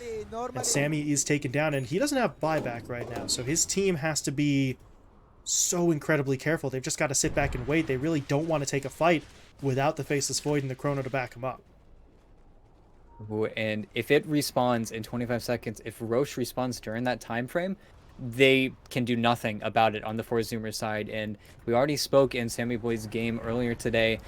And Sammy is taken down, and he doesn't have buyback right now. So his team has to be so incredibly careful. They've just got to sit back and wait. They really don't want to take a fight without the Faceless Void and the Chrono to back him up. and if it respawns in 25 seconds, if Roche respawns during that time frame, they can do nothing about it on the Four Zoomer side. And we already spoke in Sammy Boy's game earlier today.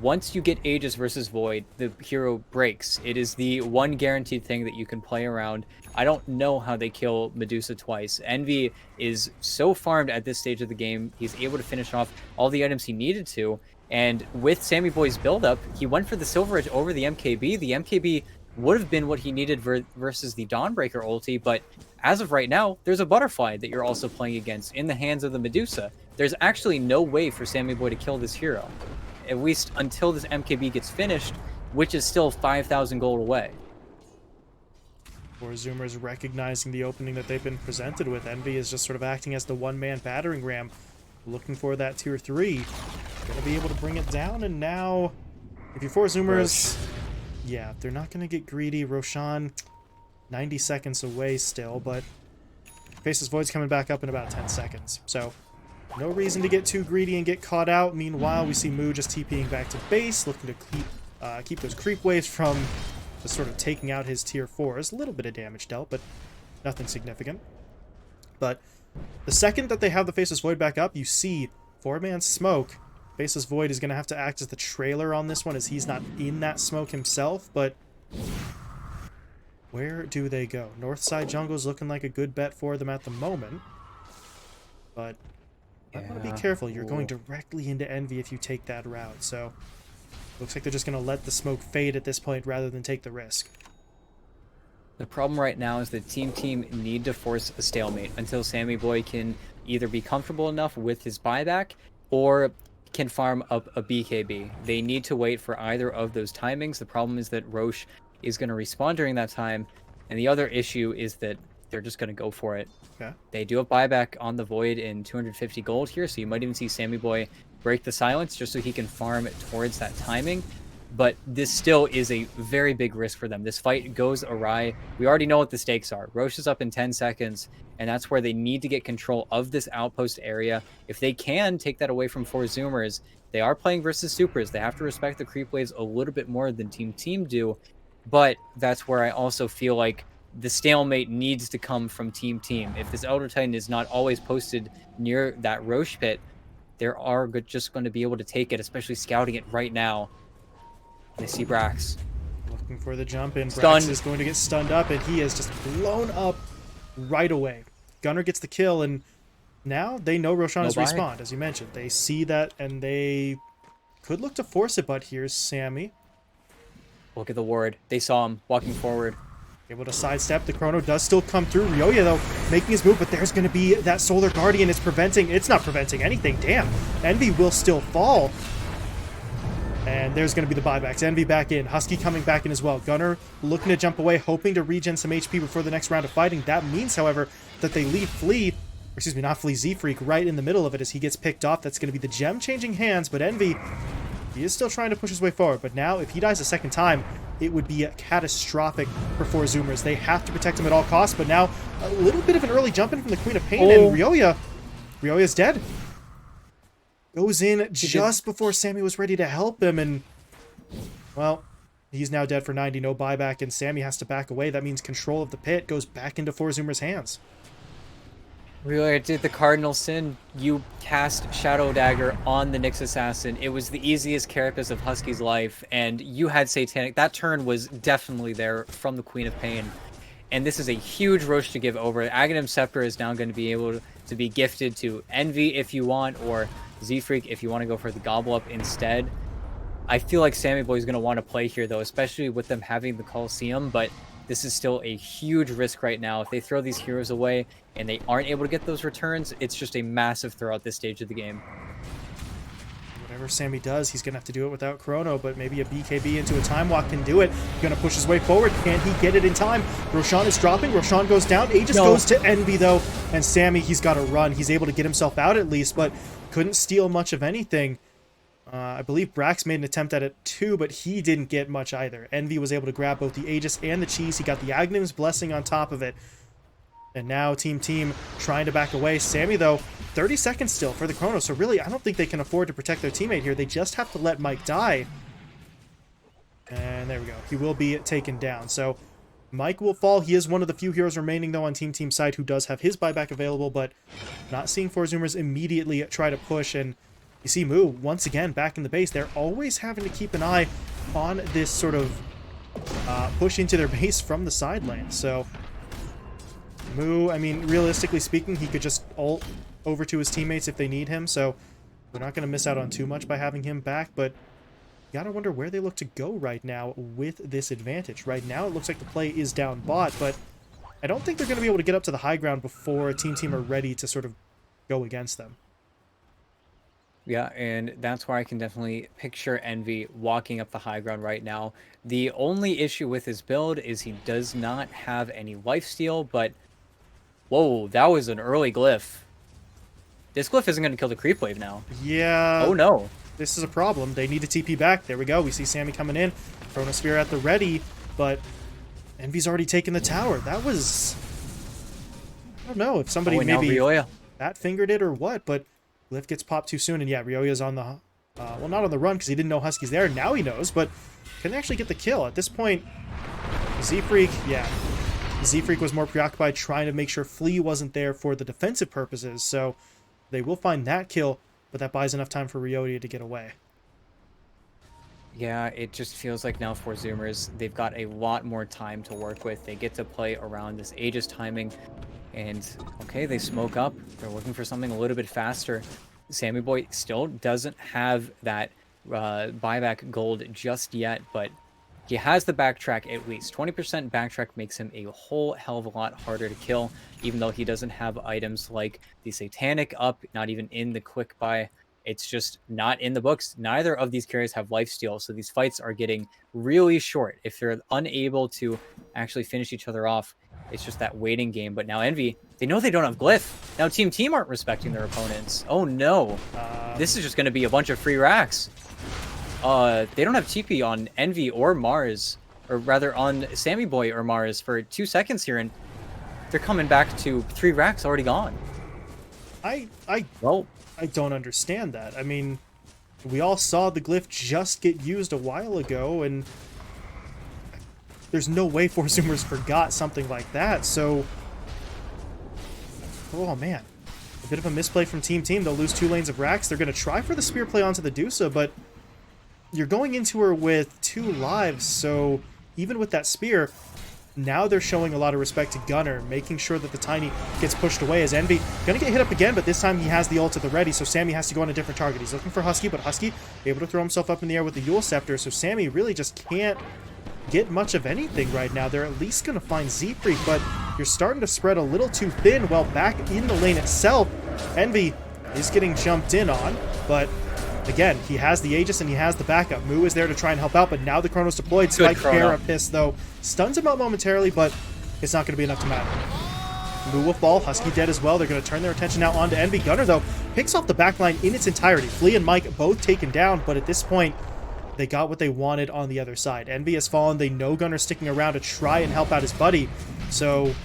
Once you get Aegis versus Void, the hero breaks. It is the one guaranteed thing that you can play around. I don't know how they kill Medusa twice. Envy is so farmed at this stage of the game. He's able to finish off all the items he needed to. And with Sammy Boy's buildup, he went for the Silver Edge over the MKB. The MKB would have been what he needed versus the Dawnbreaker ulti, but as of right now, there's a Butterfly that you're also playing against in the hands of the Medusa. There's actually no way for Sammy Boy to kill this hero, at least until this MKB gets finished, which is still 5,000 gold away. Four Zoomers recognizing the opening that they've been presented with. Envy is just sort of acting as the one-man battering ram, looking for that tier 3. Gonna be able to bring it down, and now, if you're Four Zoomers, yeah, they're not gonna get greedy. Roshan, 90 seconds away still, but Faceless Void's coming back up in about 10 seconds. So, no reason to get too greedy and get caught out. Meanwhile, we see Moo just TPing back to base, looking to keep those creep waves from just sort of taking out his tier 4s. A little bit of damage dealt, but nothing significant. But the second that they have the Faceless Void back up, you see 4-man smoke. Faceless Void is going to have to act as the trailer on this one, as he's not in that smoke himself, but where do they go? Northside jungle is looking like a good bet for them at the moment, but I want to be careful. You're going directly into Envy if you take that route, so looks like they're just going to let the smoke fade at this point rather than take the risk. The problem right now is that Team need to force a stalemate until Sammy Boy can either be comfortable enough with his buyback or can farm up a BKB. They need to wait for either of those timings. The problem is that Roche is going to respawn during that time, and the other issue is that they're just going to go for it. Okay. They do a buyback on the Void in 250 gold here, so you might even see Sammy Boy break the silence just so he can farm towards that timing. But this still is a very big risk for them. This fight goes awry. We already know what the stakes are. Roche is up in 10 seconds, and that's where they need to get control of this outpost area. If they can take that away from Four Zoomers, they are playing versus supers. They have to respect the creep waves a little bit more than Team do. But that's where I also feel like the stalemate needs to come from Team. If this Elder Titan is not always posted near that Roche pit, they are just going to be able to take it, especially scouting it right now. They see Brax. Looking for the jump in. Stunned. Brax is going to get stunned up, and he is just blown up right away. Gunner gets the kill, and now they know Roshan has respawned, as you mentioned. They see that, and they could look to force it, but here's Sammy. Look at the ward. They saw him walking forward. Able to sidestep. The chrono does still come through. Ryoya, though, making his move, but there's going to be that Solar Guardian. It's not preventing anything. Damn. Envy will still fall. And there's going to be the buybacks. Envy back in. Husky coming back in as well. Gunner looking to jump away, hoping to regen some HP before the next round of fighting. That means, however, that they leave Z-Freak right in the middle of it as he gets picked off. That's going to be the gem changing hands, but Envy, he is still trying to push his way forward. But now, if he dies a second time, it would be catastrophic for 4 Zoomers. They have to protect him at all costs, but now a little bit of an early jump in from the Queen of Pain, and Ryoya's dead. Goes in just before Sammy was ready to help him, and, well, he's now dead for 90, no buyback, and Sammy has to back away. That means control of the pit goes back into 4 Zoomers' hands. Ryoya did the cardinal sin. You cast Shadow Dagger on the Nyx Assassin. It was the easiest carapace of Husky's life, and you had Satanic. That turn was definitely there from the Queen of Pain. And this is a huge Roche to give over. Aghanim Scepter is now going to be able to be gifted to Envy if you want, or Z-Freak if you want to go for the Gobble Up instead. I feel like Sammy Boy is going to want to play here, though, especially with them having the Coliseum, but this is still a huge risk right now. If they throw these heroes away and they aren't able to get those returns, it's just a massive throw at this stage of the game. Whatever Sammy does, he's going to have to do it without Chrono, but maybe a BKB into a Time Walk can do it. Going to push his way forward. Can he get it in time? Roshan is dropping. Roshan goes down. Aegis goes to Envy, though. And Sammy, he's got to run. He's able to get himself out at least, but couldn't steal much of anything. I believe Brax made an attempt at it too, but he didn't get much either. Envy was able to grab both the Aegis and the cheese. He got the Aghanim's Blessing on top of it. And now Team trying to back away. Sammy, though, 30 seconds still for the chrono. So really, I don't think they can afford to protect their teammate here. They just have to let Mike die. And there we go. He will be taken down. So Mike will fall. He is one of the few heroes remaining, though, on Team side who does have his buyback available, but not seeing 4 Zoomers immediately try to push. And you see Moo, once again, back in the base. They're always having to keep an eye on this sort of push into their base from the side lane. So Moo, I mean, realistically speaking, he could just ult over to his teammates if they need him. So we're not going to miss out on too much by having him back. But you got to wonder where they look to go right now with this advantage. Right now, it looks like the play is down bot, but I don't think they're going to be able to get up to the high ground before Team are ready to sort of go against them. Yeah, and that's where I can definitely picture Envy walking up the high ground right now. The only issue with his build is he does not have any lifesteal, but whoa, that was an early glyph. This glyph isn't going to kill the creep wave now. Yeah. Oh no. This is a problem. They need to TP back. There we go. We see Sammy coming in. Chronosphere at the ready, but Envy's already taken the tower. That was... I don't know if somebody maybe fat-fingered it or what, but Glyph gets popped too soon, and yeah, Ryoya's on the... well, not on the run, because he didn't know Husky's there. Now he knows, but can they actually get the kill? At this point, Z-Freak, yeah. Z-Freak was more preoccupied trying to make sure Flea wasn't there for the defensive purposes, so they will find that kill, but that buys enough time for Ryoya to get away. Yeah, it just feels like now for Zoomers, they've got a lot more time to work with. They get to play around this Aegis timing. And, okay, they smoke up. They're looking for something a little bit faster. Sammy Boy still doesn't have that buyback gold just yet, but he has the backtrack at least. 20% backtrack makes him a whole hell of a lot harder to kill, even though he doesn't have items like the Satanic up, not even in the quick buy. It's just not in the books. Neither of these carries have lifesteal, so these fights are getting really short. If they're unable to actually finish each other off, it's just that waiting game. But now Envy, they know they don't have Glyph. Now Team aren't respecting their opponents. Oh no. This is just going to be a bunch of free racks. They don't have TP on Envy or Mars, or rather on Sammy Boy or Mars for 2 seconds here, and they're coming back to 3 racks already gone. I don't understand that. I mean, we all saw the Glyph just get used a while ago, and there's no way Four Zoomers forgot something like that. So, oh man, a bit of a misplay from Team Team. They'll lose 2 lanes of racks. They're going to try for the spear play onto the Dusa, but you're going into her with 2 lives, so even with that spear, now they're showing a lot of respect to Gunnar, making sure that the Tiny gets pushed away as Envy gonna get hit up again, but this time he has the ult at the ready, so Sammy has to go on a different target. He's looking for Husky, but Husky able to throw himself up in the air with the Yule Scepter, so Sammy really just can't get much of anything right now. They're at least gonna find Z-Freak, but you're starting to spread a little too thin. Well, back in the lane itself, Envy is getting jumped in on, but again, he has the Aegis and he has the backup. Moo is there to try and help out, but now the Chrono's deployed. Spike Carapace, though, stuns him out momentarily, but it's not going to be enough to matter. Moo will fall. Husky dead as well. They're going to turn their attention now onto Envy. Gunnar, though, picks off the backline in its entirety. Flea and Mike both taken down, but at this point, they got what they wanted on the other side. Envy has fallen. They know Gunnar sticking around to try and help out his buddy, so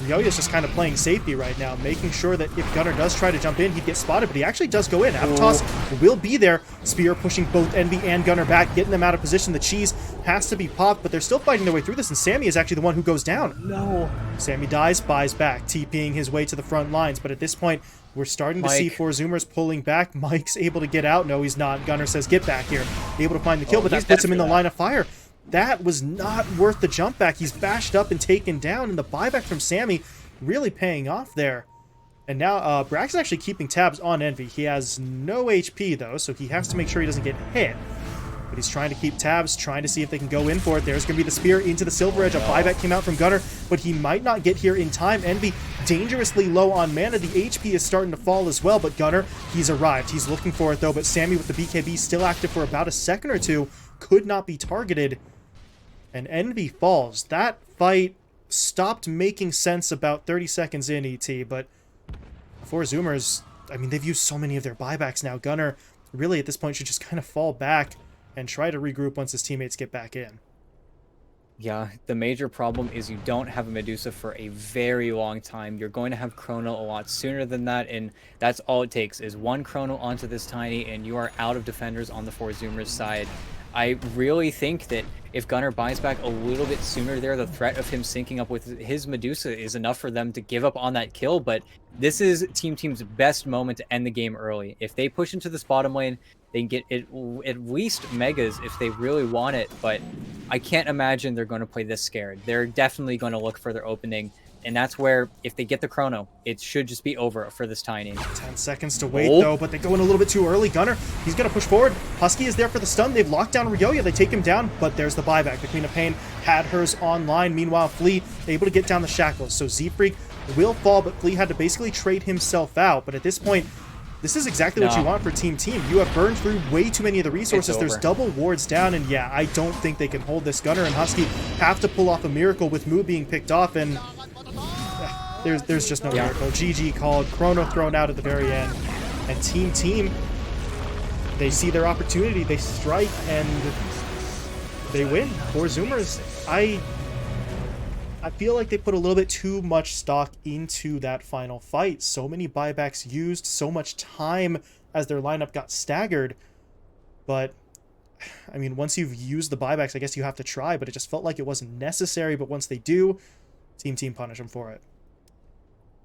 Ryoya's just kind of playing safety right now, making sure that if Gunnar does try to jump in, he'd get spotted, but he actually does go in. Avatos will be there. Spear pushing both Envy and Gunnar back, getting them out of position. The cheese has to be popped, but they're still fighting their way through this, and Sammy is actually the one who goes down. No. Sammy dies, buys back, TPing his way to the front lines, but at this point, we're starting to see Four Zoomers pulling back. Mike's able to get out. No, he's not. Gunnar says, get back here. Able to find the kill, but that puts him in the line of fire. That was not worth the jump back. He's bashed up and taken down, and the buyback from Sammy really paying off there. And now Brax is actually keeping tabs on Envy. He has no HP though, so he has to make sure he doesn't get hit. But he's trying to keep tabs, trying to see if they can go in for it. There's going to be the spear into the Silver Edge. A buyback came out from Gunnar, but he might not get here in time. Envy dangerously low on mana. The HP is starting to fall as well, but Gunnar, he's arrived. He's looking for it though, but Sammy with the BKB still active for about a second or two, could not be targeted. And Envy falls. That fight stopped making sense about 30 seconds in, ET, but Four Zoomers, I mean, they've used so many of their buybacks now. Gunnar really at this point should just kind of fall back and try to regroup once his teammates get back in. Yeah, the major problem is you don't have a Medusa for a very long time. You're going to have Chrono a lot sooner than that, and that's all it takes is 1 Chrono onto this Tiny, and you are out of defenders on the Four Zoomers side. I really think that if Gunnar buys back a little bit sooner there, the threat of him syncing up with his Medusa is enough for them to give up on that kill, but this is Team's best moment to end the game early. If they push into this bottom lane, they can get at least Megas if they really want it, but I can't imagine they're going to play this scared. They're definitely going to look for their opening, and that's where, if they get the Chrono, it should just be over for this Tiny. 10 seconds to wait, though, but they go in a little bit too early. Gunnar, he's going to push forward. Husky is there for the stun. They've locked down Ryoya. They take him down, but there's the buyback. The Queen of Pain had hers online. Meanwhile, Flea able to get down the shackles. So Z-Freak will fall, but Flea had to basically trade himself out. But at this point, this is exactly what you want for Team. You have burned through way too many of the resources. There's double wards down, and yeah, I don't think they can hold this. Gunnar and Husky have to pull off a miracle with Moo being picked off, and there's just no miracle. GG called, Chrono thrown out at the very end, and Team, they see their opportunity, they strike, and they win. Four Zoomers, I feel like they put a little bit too much stock into that final fight. So many buybacks used, so much time as their lineup got staggered. But, I mean, once you've used the buybacks, I guess you have to try, but it just felt like it wasn't necessary. But once they do, Team punish them for it.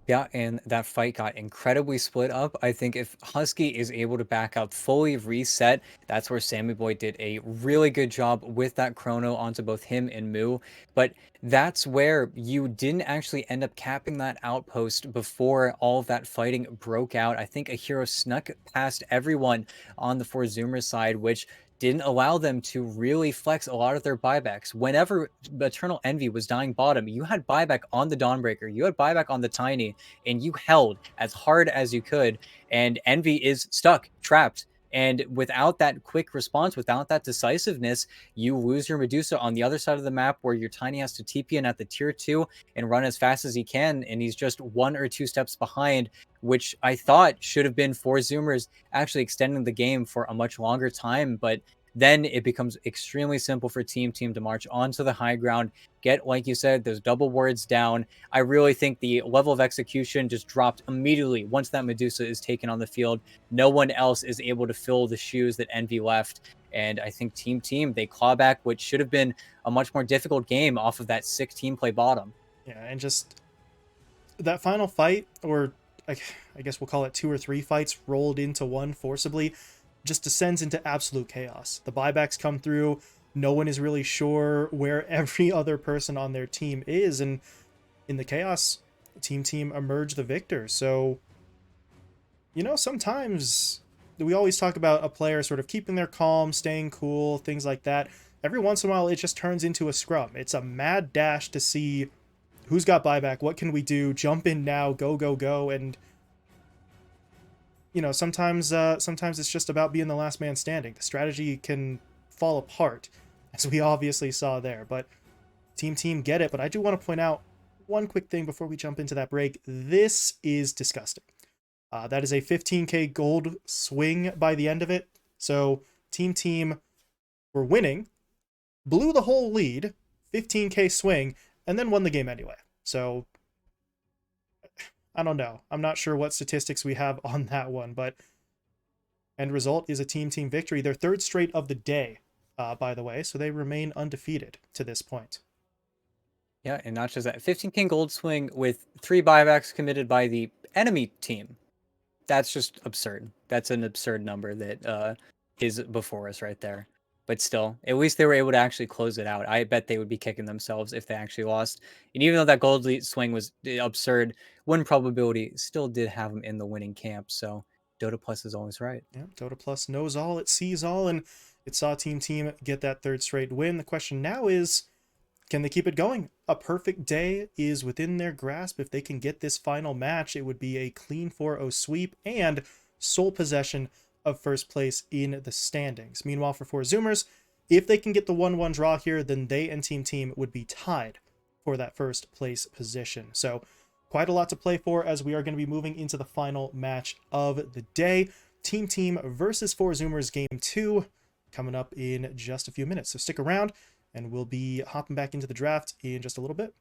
Yeah, and that fight got incredibly split up. I think if Husky is able to back up, fully reset, that's where Sammy Boy did a really good job with that Chrono onto both him and Moo. But that's where you didn't actually end up capping that outpost before all of that fighting broke out. I think a hero snuck past everyone on the Four Zoomers side, which didn't allow them to really flex a lot of their buybacks. Whenever Eternal Envy was dying bottom, you had buyback on the Dawnbreaker, you had buyback on the Tiny, and you held as hard as you could, and Envy is stuck, trapped. And without that quick response, without that decisiveness, you lose your Medusa on the other side of the map where your Tiny has to TP in at the tier 2 and run as fast as he can, and he's just 1 or 2 steps behind, which I thought should have been Four Zoomers actually extending the game for a much longer time, but then it becomes extremely simple for Team to march onto the high ground, get, like you said, those double wards down. I really think the level of execution just dropped immediately once that Medusa is taken on the field. No one else is able to fill the shoes that Envy left. And I think Team, they claw back what should have been a much more difficult game off of that 6 team play bottom. Yeah, and just that final fight, or I guess we'll call it 2 or 3 fights rolled into one forcibly, just descends into absolute chaos. The buybacks come through. No one is really sure where every other person on their team is, and in the chaos, Team emerge the victor. So, you know, sometimes we always talk about a player sort of keeping their calm, staying cool, things like that. Every once in a while, it just turns into a scrum. It's a mad dash to see who's got buyback, what can we do, jump in now, go, go, go, and you know, sometimes it's just about being the last man standing. The strategy can fall apart, as we obviously saw there, but Team get it. But I do want to point out one quick thing before we jump into that break. This is disgusting. That is a 15k gold swing by the end of it. So Team were winning, blew the whole lead, 15k swing, and then won the game anyway. So I don't know. I'm not sure what statistics we have on that one, but end result is a Team victory. Their 3rd straight of the day, by the way, so they remain undefeated to this point. Yeah, and not just that, 15k gold swing with 3 buybacks committed by the enemy team. That's just absurd. That's an absurd number that is before us right there. But still, at least they were able to actually close it out. I bet they would be kicking themselves if they actually lost. And even though that gold lead swing was absurd, win probability still did have them in the winning camp. So Dota Plus is always right. Yeah, Dota Plus knows all, it sees all, and it saw Team get that 3rd straight win. The question now is, can they keep it going? A perfect day is within their grasp. If they can get this final match, it would be a clean 4-0 sweep and sole possession of first place in the standings. Meanwhile, for 4 Zoomers, if they can get the 1-1 draw here, then they and Team would be tied for that first place position. So quite a lot to play for, as we are going to be moving into the final match of the day. Team versus 4 Zoomers Game 2 coming up in just a few minutes. So stick around, and we'll be hopping back into the draft in just a little bit.